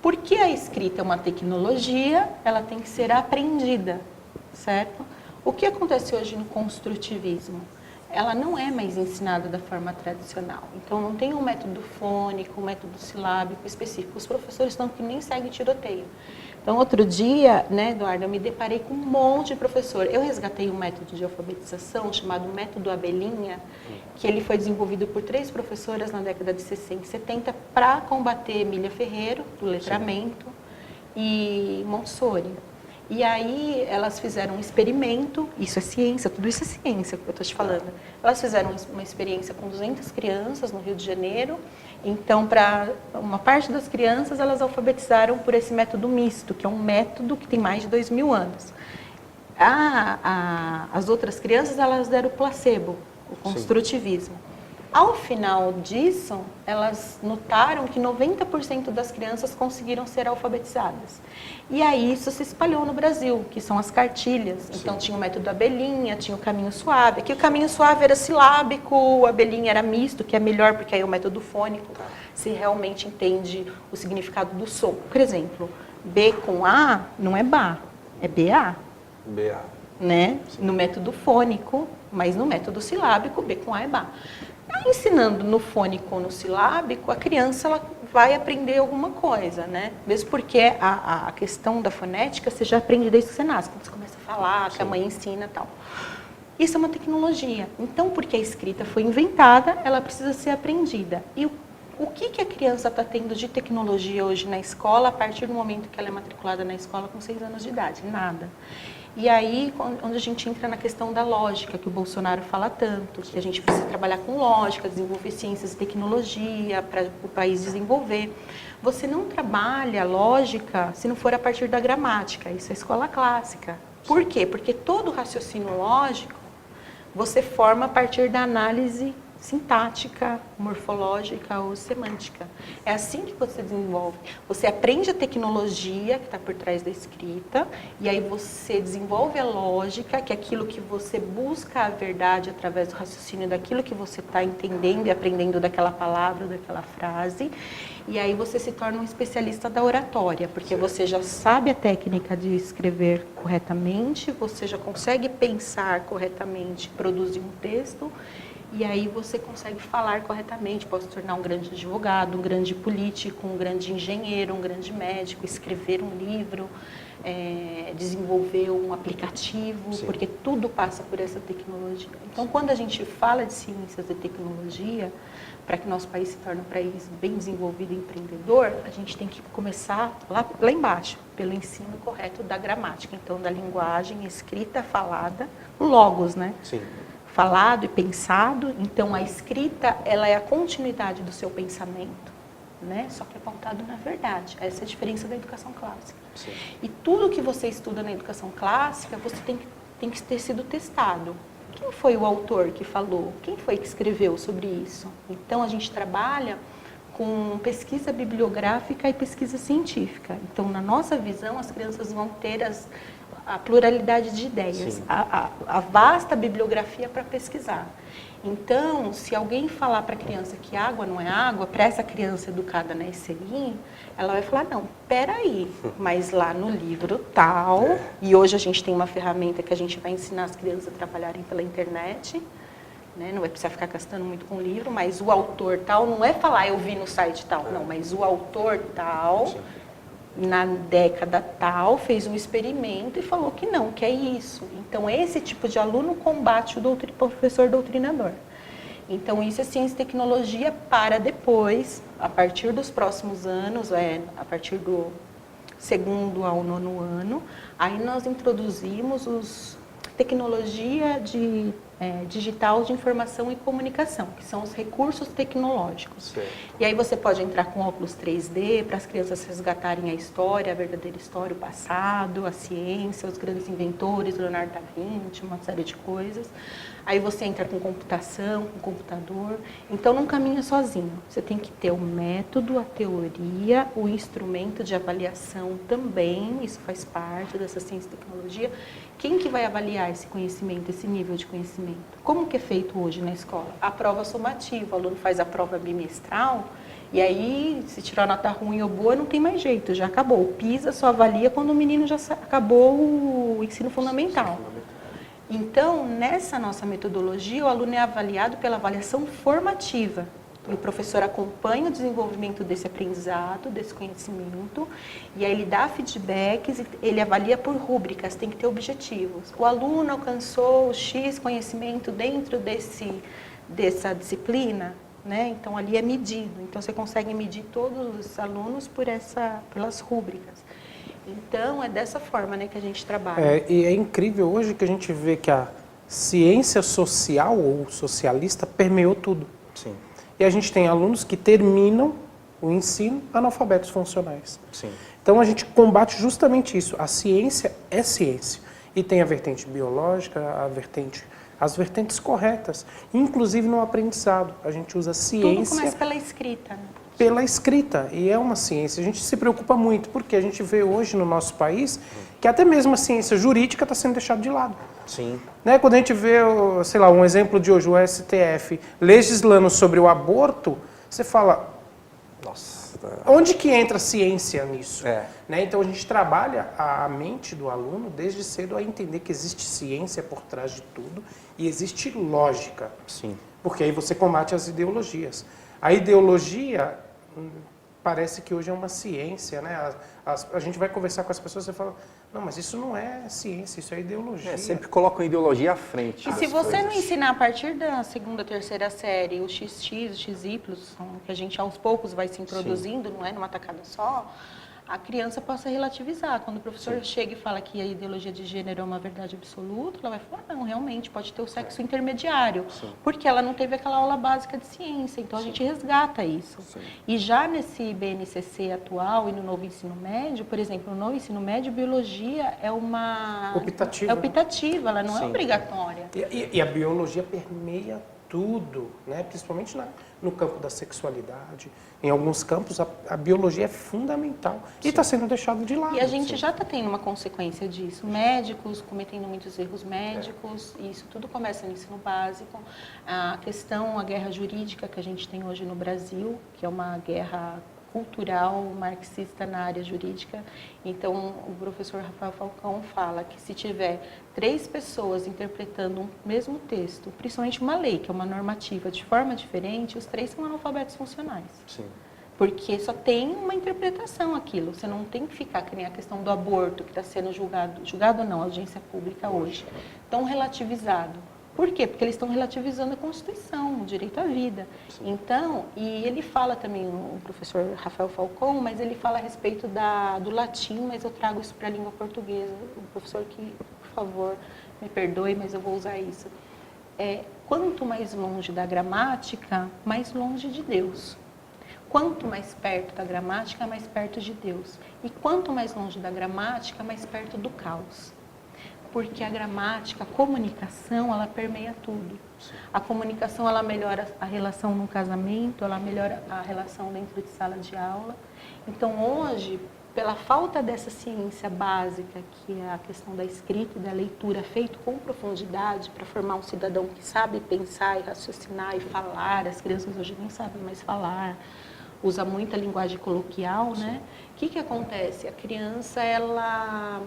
Porque a escrita é uma tecnologia, ela tem que ser aprendida, certo? O que acontece hoje no construtivismo? Ela não é mais ensinada da forma tradicional. Então, não tem um método fônico, um método silábico específico. Os professores estão que nem seguem tiroteio. Então, outro dia, né, Eduardo, eu me deparei com um monte de professor. Eu resgatei um método de alfabetização chamado método Abelhinha, que ele foi desenvolvido por 3 professoras na década de 60 e 70 para combater Emília Ferreiro, do letramento, e Montessori. E aí elas fizeram um experimento, isso é ciência, tudo isso é ciência que eu estou te falando. Elas fizeram uma experiência com 200 crianças no Rio de Janeiro. Então, para uma parte das crianças, elas alfabetizaram por esse método misto, que é um método que tem mais de 2000 anos. As outras crianças, elas deram o placebo, o construtivismo. Sim. Ao final disso, elas notaram que 90% das crianças conseguiram ser alfabetizadas. E aí isso se espalhou no Brasil, que são as cartilhas. Sim. Então tinha o método Abelhinha, tinha o caminho suave. Aqui o caminho suave era silábico, o Abelhinha era misto, que é melhor porque aí é o método fônico se realmente entende o significado do som. Por exemplo, B com A não é Bá, é BA. BA. Né? No método fônico, mas no método silábico, B com A é Bá. Ensinando no fônico ou no silábico, a criança ela vai aprender alguma coisa, né? Mesmo porque a questão da fonética você já aprende desde que você nasce, quando você começa a falar, que a mãe ensina e tal. Isso é uma tecnologia. Então, porque a escrita foi inventada, ela precisa ser aprendida. E o que a criança está tendo de tecnologia hoje na escola, a partir do momento que ela é matriculada na escola com 6 anos de idade? Nada. E aí, onde a gente entra na questão da lógica, que o Bolsonaro fala tanto, que a gente precisa trabalhar com lógica, desenvolver ciências e tecnologia para o país desenvolver. Você não trabalha lógica se não for a partir da gramática, isso é escola clássica. Por quê? Porque todo raciocínio lógico você forma a partir da análise sintática, morfológica ou semântica. É assim que você desenvolve. Você aprende a tecnologia que está por trás da escrita e aí você desenvolve a lógica, que é aquilo que você busca a verdade através do raciocínio daquilo que você está entendendo e aprendendo daquela palavra, daquela frase. E aí você se torna um especialista da oratória, porque você já sabe a técnica de escrever corretamente, você já consegue pensar corretamente, produzir um texto. E aí você consegue falar corretamente, pode se tornar um grande advogado, um grande político, um grande engenheiro, um grande médico, escrever um livro, desenvolver um aplicativo, Sim. porque tudo passa por essa tecnologia. Então, quando a gente fala de ciências e tecnologia, para que nosso país se torne um país bem desenvolvido e empreendedor, a gente tem que começar lá embaixo, pelo ensino correto da gramática. Então, da linguagem escrita, falada, logos, né? Sim. Falado e pensado, então a escrita ela é a continuidade do seu pensamento, né? Só que é pautado na verdade. Essa é a diferença da educação clássica. Sim. E tudo que você estuda na educação clássica, você tem que ter sido testado. Quem foi o autor que falou? Quem foi que escreveu sobre isso? Então a gente trabalha com pesquisa bibliográfica e pesquisa científica. Então, na nossa visão, as crianças vão ter a pluralidade de ideias, a vasta bibliografia para pesquisar. Então, se alguém falar para a criança que água não é água, para essa criança educada na ECI, ela vai falar, não, peraí, mas lá no livro tal, e hoje a gente tem uma ferramenta que a gente vai ensinar as crianças a trabalharem pela internet, né? Não vai precisar ficar gastando muito com o livro, mas o autor tal, não é falar eu vi no site tal, não, mas o autor tal, na década tal, fez um experimento e falou que não, que é isso. Então, esse tipo de aluno combate o professor doutrinador. Então, isso é ciência e tecnologia para depois, a partir dos próximos anos, a partir do 2º ao 9º ano, aí nós introduzimos tecnologia digital de informação e comunicação, que são os recursos tecnológicos. Certo. E aí você pode entrar com óculos 3D para as crianças resgatarem a história, a verdadeira história, o passado, a ciência, os grandes inventores, Leonardo da Vinci, uma série de coisas. Aí você entra com computação, com computador. Então não caminha sozinho. Você tem que ter o método, a teoria, o instrumento de avaliação também, isso faz parte dessa ciência e tecnologia. Quem que vai avaliar esse conhecimento, esse nível de conhecimento? Como que é feito hoje na escola? A prova somativa, o aluno faz a prova bimestral e aí, se tirar nota ruim ou boa, não tem mais jeito, já acabou. O PISA só avalia quando o menino já acabou o ensino fundamental. Então, nessa nossa metodologia, o aluno é avaliado pela avaliação formativa. E o professor acompanha o desenvolvimento desse aprendizado, desse conhecimento, e aí ele dá feedbacks, ele avalia por rúbricas, tem que ter objetivos. O aluno alcançou o X conhecimento dentro dessa disciplina, né? Então ali é medido. Então você consegue medir todos os alunos pelas rúbricas. Então é dessa forma, né, que a gente trabalha. E é incrível hoje que a gente vê que a ciência social ou socialista permeou tudo. Sim. E a gente tem alunos que terminam o ensino analfabetos funcionais. Sim. Então a gente combate justamente isso. A ciência é ciência. E tem a vertente biológica, as vertentes corretas. Inclusive no aprendizado. A gente usa ciência... Tudo começa pela escrita, né? Pela escrita, e é uma ciência. A gente se preocupa muito, porque a gente vê hoje no nosso país que até mesmo a ciência jurídica está sendo deixada de lado. Sim. Né? Quando a gente vê, sei lá, um exemplo de hoje, o STF legislando sobre o aborto, você fala, Nossa. onde que entra a ciência nisso? É. Né? Então a gente trabalha a mente do aluno desde cedo a entender que existe ciência por trás de tudo e existe lógica. Sim. Porque aí você combate as ideologias. A ideologia parece que hoje é uma ciência, né? A gente vai conversar com as pessoas e fala, não, mas isso não é ciência, isso é ideologia. Sempre colocam ideologia à frente. E se você não ensinar a partir da 2ª, 3ª série o XX, o XY, que a gente aos poucos vai se introduzindo, não é numa tacada só, a criança possa relativizar. Quando o professor chega e fala que a ideologia de gênero é uma verdade absoluta, ela vai falar, não, realmente, pode ter o sexo intermediário, porque ela não teve aquela aula básica de ciência, então a gente resgata isso. E já nesse BNCC atual e no novo ensino médio, por exemplo, no novo ensino médio, biologia é uma... Optativa. É optativa, ela não é obrigatória. E a biologia permeia tudo, né? Principalmente no campo da sexualidade. Em alguns campos, a biologia é fundamental e está sendo deixado de lado. E a gente já está tendo uma consequência disso. Médicos cometendo muitos erros médicos, e isso tudo começa no ensino básico. A guerra jurídica que a gente tem hoje no Brasil, que é uma guerra cultural marxista na área jurídica. Então, o professor Rafael Falcão fala que se tiver 3 pessoas interpretando um mesmo texto, principalmente uma lei, que é uma normativa, de forma diferente, os 3 são analfabetos funcionais. Sim. Porque só tem uma interpretação aquilo. Você não tem que ficar, que nem a questão do aborto, que está sendo julgado não, audiência pública hoje, tão relativizado. Por quê? Porque eles estão relativizando a Constituição, o direito à vida. Então, e ele fala também, o professor Rafael Falcão, mas ele fala a respeito do latim, mas eu trago isso para a língua portuguesa. O professor que, por favor, me perdoe, mas eu vou usar isso. Quanto mais longe da gramática, mais longe de Deus. Quanto mais perto da gramática, mais perto de Deus. E quanto mais longe da gramática, mais perto do caos. Porque a gramática, a comunicação, ela permeia tudo. A comunicação, ela melhora a relação no casamento, ela melhora a relação dentro de sala de aula. Então, hoje, pela falta dessa ciência básica, que é a questão da escrita e da leitura, feito com profundidade, para formar um cidadão que sabe pensar e raciocinar e falar, as crianças hoje nem sabem mais falar, usa muita linguagem coloquial, né? O que acontece? A criança, ela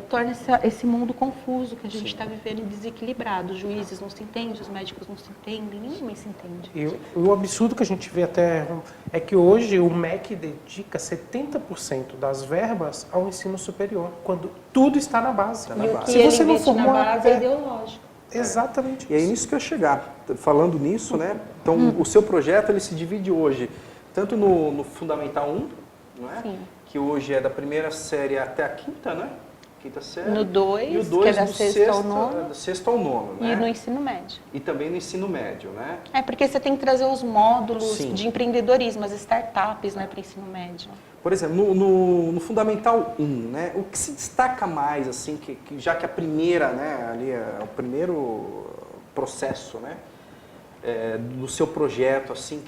torna esse mundo confuso que a gente está vivendo e desequilibrado. Os juízes não se entendem, os médicos não se entendem, ninguém se entende. E o absurdo que a gente vê até é que hoje o MEC dedica 70% das verbas ao ensino superior, quando tudo está na base. E o que Se ele você não investe na formou, base é ideológico. Exatamente. E é nisso que eu ia chegar. Falando nisso, né? Então, o seu projeto ele se divide hoje tanto no Fundamental 1, não é? Sim. Que hoje é da primeira série até a quinta, né? Quinta série. No 2, e o 2 que é da do sexta ao nono. do sexto ao nono, né? E no ensino médio. E também no ensino médio, né? É porque você tem que trazer os módulos Sim. de empreendedorismo, as startups, né, para o ensino médio. Por exemplo, no Fundamental 1, né? O que se destaca mais, assim, já que a primeira, né? Ali é o primeiro processo, né? Do seu projeto, assim,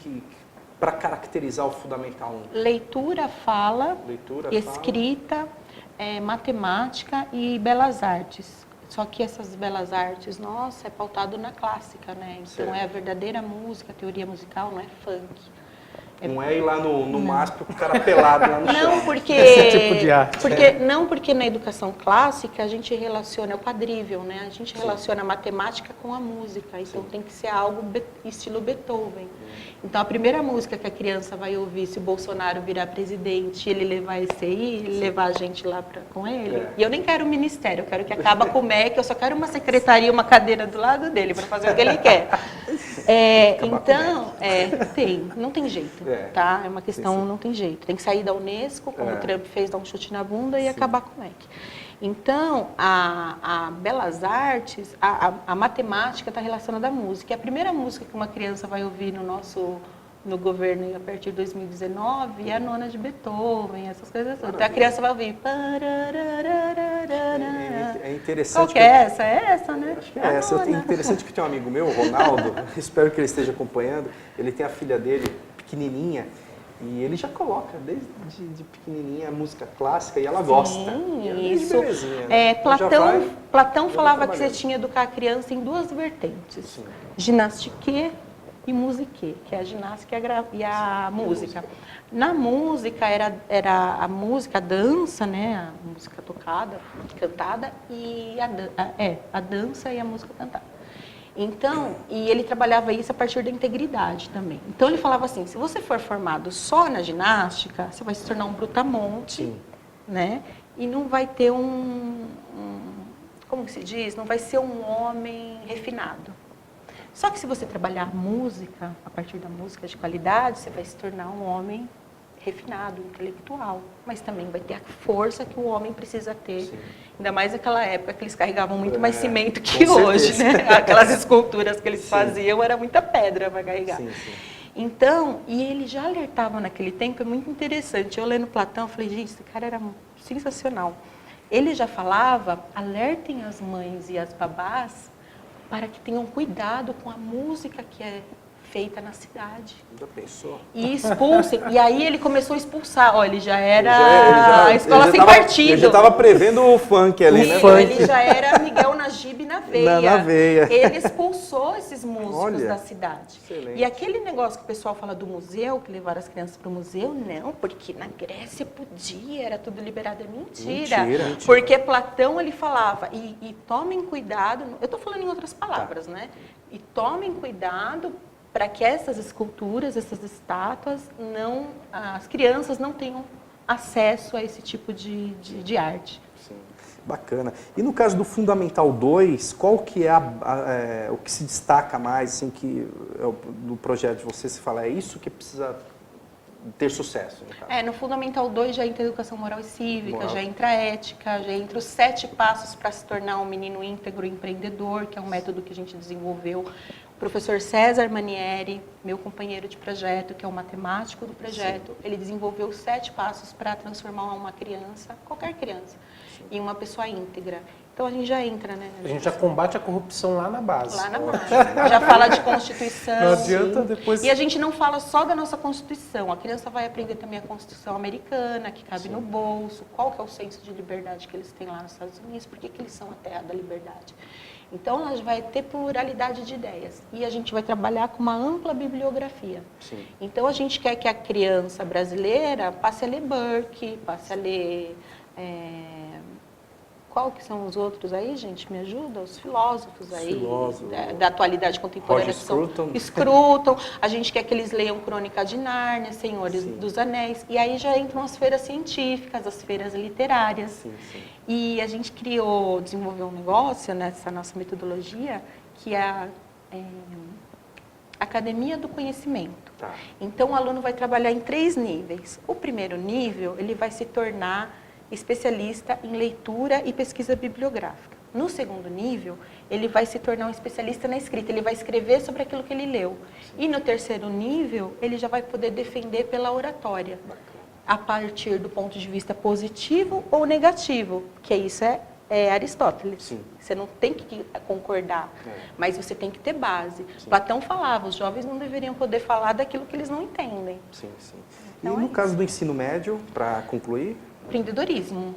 para caracterizar o Fundamental 1. Leitura, fala, Leitura, escrita, matemática e belas artes. Só que essas belas artes, nossa, é pautado na clássica, né? Então Certo. é a verdadeira música, a teoria musical, não é funk. Não é ir lá no MASP com o cara pelado lá no chão. Não, porque Esse tipo de arte. porque na educação clássica a gente relaciona é o quadrível, né? A gente relaciona a matemática com a música, então tem que ser algo estilo Beethoven. Então a primeira música que a criança vai ouvir, se o Bolsonaro virar presidente, ele levar esse aí, ele levar a gente lá com ele. E eu nem quero o ministério, eu quero que acabe com o MEC, eu só quero uma secretaria, uma cadeira do lado dele para fazer o que ele quer. Então, não tem jeito. Tá? É uma questão, não tem jeito. Tem que sair da Unesco, como o Trump fez, dar um chute na bunda e acabar com o MEC. Então, a belas artes, a matemática está relacionada à música. E a primeira música que uma criança vai ouvir no governo a partir de 2019 é a nona de Beethoven, essas coisas todas. Então, a criança vai ouvir... É interessante. Qual que é essa? É essa, né? Acho que é essa. É interessante que tem um amigo meu, o Ronaldo, espero que ele esteja acompanhando, ele tem a filha dele, pequenininha, e ele já coloca desde de pequenininha a música clássica e ela gosta. E ela desde Isso. bebezinha, né? Então Platão falava que você trabalhando. tinha que educar a criança em duas vertentes. Ginastique e musique, que é a ginástica e a música. Na música era a música, a dança, né? A música tocada, cantada, e a dança e a música cantada. Então, e ele trabalhava isso a partir da integridade também. Então, ele falava assim, se você for formado só na ginástica, você vai se tornar um brutamonte, né? E não vai ter como que se diz? Não vai ser um homem refinado. Só que se você trabalhar música, a partir da música de qualidade, você vai se tornar um homem refinado, intelectual, mas também vai ter a força que o homem precisa ter. Sim. Ainda mais naquela época que eles carregavam muito mais cimento que hoje, né? Aquelas esculturas que eles faziam, era muita pedra para carregar. Sim. Então, e ele já alertava naquele tempo, é muito interessante. Eu lendo Platão, falei, gente, esse cara era sensacional. Ele já falava, alertem as mães e as babás para que tenham cuidado com a música que é feita na cidade. Já pensou? E expulsem. E aí ele começou a expulsar. Ó, ele já era a escola sem partido. Ele já estava prevendo o funk ali, né? Ele já era Miguel Najib na veia. Na veia. Ele expulsou esses músicos da cidade. Excelente. E aquele negócio que o pessoal fala do museu, que levaram as crianças para o museu, não, porque na Grécia podia, era tudo liberado. É mentira. Mentira. Porque Platão, ele falava, e tomem cuidado, eu estou falando em outras palavras, né? E tomem cuidado para que essas esculturas, essas estátuas, as crianças não tenham acesso a esse tipo de arte. Sim, bacana. E no caso do Fundamental 2, qual que é o que se destaca mais, assim, que do projeto de você se fala, é isso que precisa ter sucesso? No caso? No Fundamental 2 já entra educação moral e cívica, já entra a ética, já entra os 7 passos para se tornar um menino íntegro empreendedor, que é um método que a gente desenvolveu. O professor César Manieri, meu companheiro de projeto, que é o matemático do projeto, ele desenvolveu 7 passos para transformar uma criança, qualquer criança, em uma pessoa íntegra. Então a gente já entra, né? A gente já combate a corrupção lá na base. Lá na base. Já fala de Constituição. Não adianta depois... E a gente não fala só da nossa Constituição. A criança vai aprender também a Constituição americana, que cabe no bolso, qual que é o senso de liberdade que eles têm lá nos Estados Unidos, por que eles são a terra da liberdade. Então, ela vai ter pluralidade de ideias. E a gente vai trabalhar com uma ampla bibliografia. Sim. Então, a gente quer que a criança brasileira passe a ler Burke, passe a ler... Qual que são os outros aí, gente? Me ajuda? Os filósofos aí da atualidade contemporânea. Roger Scruton. A gente quer que eles leiam Crônica de Nárnia, Senhores dos Anéis. E aí já entram as feiras científicas, as feiras literárias. Sim. E a gente desenvolveu um negócio nessa nossa metodologia, que é a Academia do Conhecimento. Tá. Então, o aluno vai trabalhar em 3 níveis. O primeiro nível, ele vai se tornar especialista em leitura e pesquisa bibliográfica. No segundo nível, ele vai se tornar um especialista na escrita, ele vai escrever sobre aquilo que ele leu. E no terceiro nível, ele já vai poder defender pela oratória, a partir do ponto de vista positivo ou negativo, que isso é Aristóteles. Sim. Você não tem que concordar, mas você tem que ter base. Platão falava, os jovens não deveriam poder falar daquilo que eles não entendem. Sim. Então E no caso do ensino médio, para concluir? Empreendedorismo.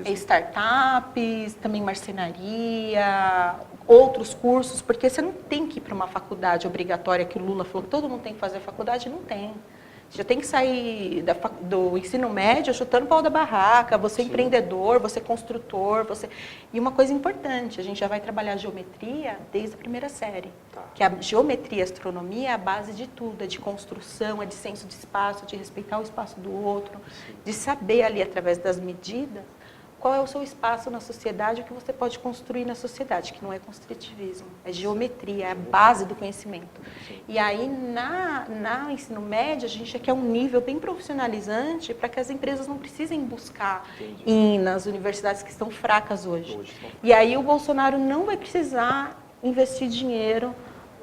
Startups, também marcenaria, outros cursos, porque você não tem que ir para uma faculdade obrigatória, que o Lula falou que todo mundo tem que fazer faculdade, não tem. Você já tem que sair do ensino médio chutando o pau da barraca, você é empreendedor, você é construtor, E uma coisa importante, a gente já vai trabalhar geometria desde a primeira série. Tá. Que a geometria e a astronomia é a base de tudo, é de construção, é de senso de espaço, de respeitar o espaço do outro, de saber ali, através das medidas, qual é o seu espaço na sociedade, o que você pode construir na sociedade, que não é construtivismo, é geometria, é a base do conhecimento. E aí, no ensino médio, a gente já quer um nível bem profissionalizante para que as empresas não precisem buscar nas universidades que estão fracas hoje. E aí o Bolsonaro não vai precisar investir dinheiro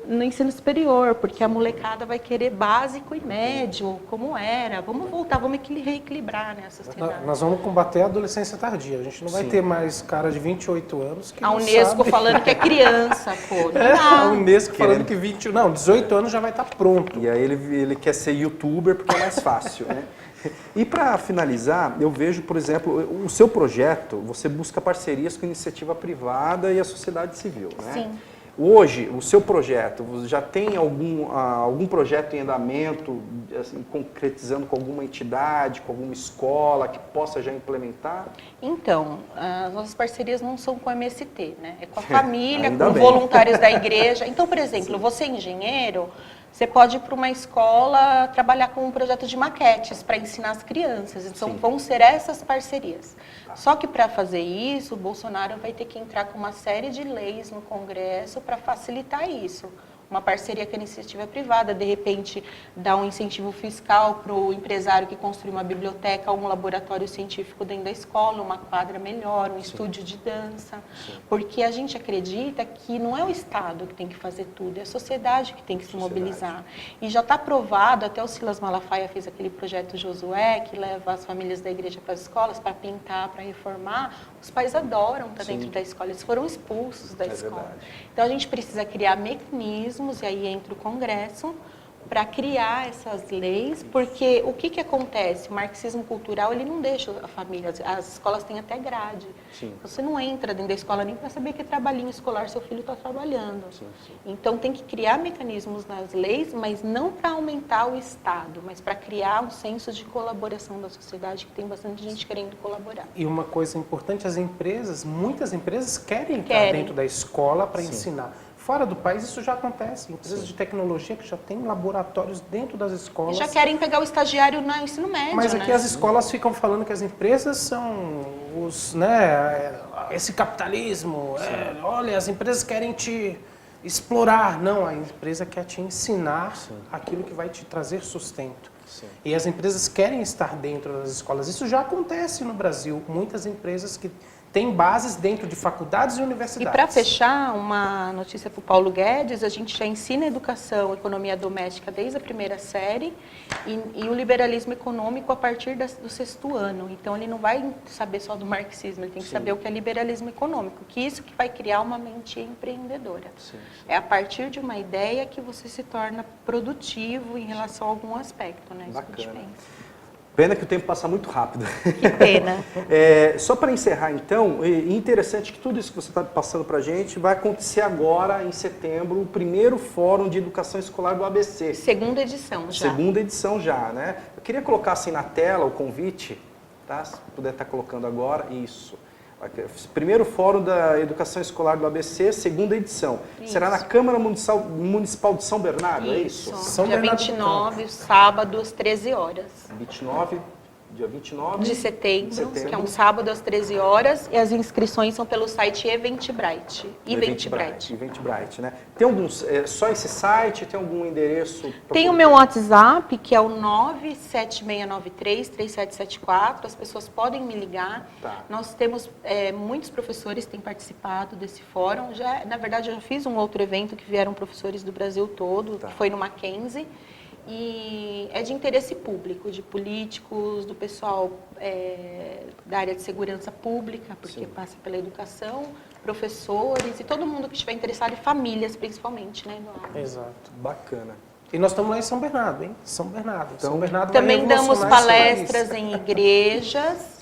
no ensino superior, porque a molecada vai querer básico e médio, como era. Vamos voltar, vamos reequilibrar, né, a sociedade. Nós vamos combater a adolescência tardia. A gente não vai ter mais cara de 28 anos que a não Unesco sabe. falando que é criança, pô. Não dá. A Unesco falando que 18 anos já vai estar pronto. E aí ele quer ser youtuber porque é mais fácil, né? E para finalizar, eu vejo, por exemplo, o seu projeto, você busca parcerias com a iniciativa privada e a sociedade civil, né? Sim. Hoje, o seu projeto, já tem algum projeto em andamento, assim, concretizando com alguma entidade, com alguma escola que possa já implementar? Então, as nossas parcerias não são com a MST, né? É com a família, Ainda com bem. voluntários da igreja. Então, por exemplo, você é engenheiro, você pode ir para uma escola trabalhar com um projeto de maquetes para ensinar as crianças. Então, vão ser essas parcerias. Só que para fazer isso, o Bolsonaro vai ter que entrar com uma série de leis no Congresso para facilitar isso. Uma parceria com a iniciativa privada, de repente, dar um incentivo fiscal para o empresário que construir uma biblioteca ou um laboratório científico dentro da escola, uma quadra melhor, um estúdio de dança. Porque a gente acredita que não é o Estado que tem que fazer tudo, é a sociedade que tem que se mobilizar. E já está provado, até o Silas Malafaia fez aquele projeto Josué, que leva as famílias da igreja para as escolas para pintar, para reformar. Os pais adoram estar dentro da escola, eles foram expulsos da escola. Verdade. Então a gente precisa criar mecanismos, e aí entra o Congresso, para criar essas leis, porque o que acontece? O marxismo cultural, ele não deixa a família, as escolas têm até grade. Sim. Você não entra dentro da escola nem para saber que trabalhinho escolar seu filho está trabalhando. Então tem que criar mecanismos nas leis, mas não para aumentar o Estado, mas para criar um senso de colaboração da sociedade, que tem bastante gente querendo colaborar. E uma coisa importante, muitas empresas querem estar dentro da escola para ensinar. Fora do país isso já acontece. Empresas de tecnologia que já têm laboratórios dentro das escolas. E já querem pegar o estagiário no ensino médio, Mas aqui as escolas ficam falando que as empresas são esse capitalismo. Olha, as empresas querem te explorar. Não, a empresa quer te ensinar aquilo que vai te trazer sustento. E as empresas querem estar dentro das escolas. Isso já acontece no Brasil. Muitas empresas que tem bases dentro de faculdades e E universidades. para fechar, uma notícia para o Paulo Guedes, a gente já ensina educação, economia doméstica desde a primeira série e o liberalismo econômico a partir do 6º ano. Então, ele não vai saber só do marxismo, ele tem que saber o que é liberalismo econômico, que isso que vai criar uma mente empreendedora. É a partir de uma ideia que você se torna produtivo em relação a algum aspecto, né? Isso que a gente pensa. Pena que o tempo passa muito rápido. Que pena. Só para encerrar, então, é interessante que tudo isso que você está passando para a gente vai acontecer agora, em setembro, o primeiro Fórum de Educação Escolar do ABC. Segunda edição já. Segunda edição já, né? Eu queria colocar assim na tela o convite, tá? Se puder estar colocando agora, isso. Primeiro Fórum da Educação Escolar do ABC, segunda edição. Isso. Será na Câmara Municipal de São Bernardo, é isso? São Dia Bernardo do 29, sábado, às 13 horas. Dia 29 De setembro, que é um sábado às 13 horas, e as inscrições são pelo site Eventbrite. Eventbrite, né? Tem alguns, só esse site, tem algum endereço? Tem o meu WhatsApp, que é o 97693-3774, as pessoas podem me ligar. Tá. Nós temos muitos professores que têm participado desse fórum. Na verdade, eu já fiz um outro evento que vieram professores do Brasil todo, que foi no Mackenzie. E é de interesse público, de políticos, do pessoal da área de segurança pública, porque passa pela educação, professores e todo mundo que estiver interessado, e famílias principalmente, né, Eduardo? Exato. Bacana. E nós estamos lá em São Bernardo, hein? São Bernardo. Então, São Bernardo vai Também damos revolucionar esse palestras país. em igrejas,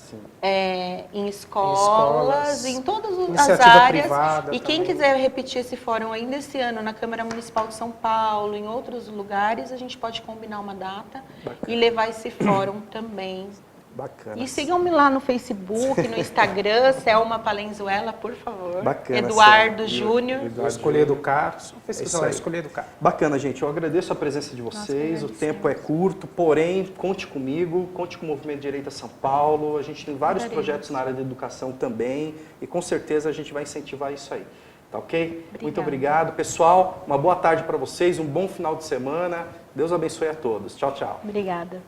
em escolas, em todas as Iniciativa áreas. privada E quem também. quiser repetir esse fórum ainda esse ano na Câmara Municipal de São Paulo, em outros lugares, a gente pode combinar uma data e levar esse fórum também. Bacana. E sigam-me lá no Facebook, no Instagram, Selma Palenzuela, por favor. Bacana, Eduardo Selma. Júnior. Vou escolher educar. Só pesquisar isso lá, aí. escolher educar. Bacana, gente. Eu agradeço a presença de vocês. O tempo é curto, porém, conte comigo, conte com o Movimento Direita São Paulo. A gente tem vários projetos na área da educação também e com certeza a gente vai incentivar isso aí. Tá ok? Muito obrigado. Pessoal, uma boa tarde para vocês, um bom final de semana. Deus abençoe a todos. Tchau, tchau. Obrigada.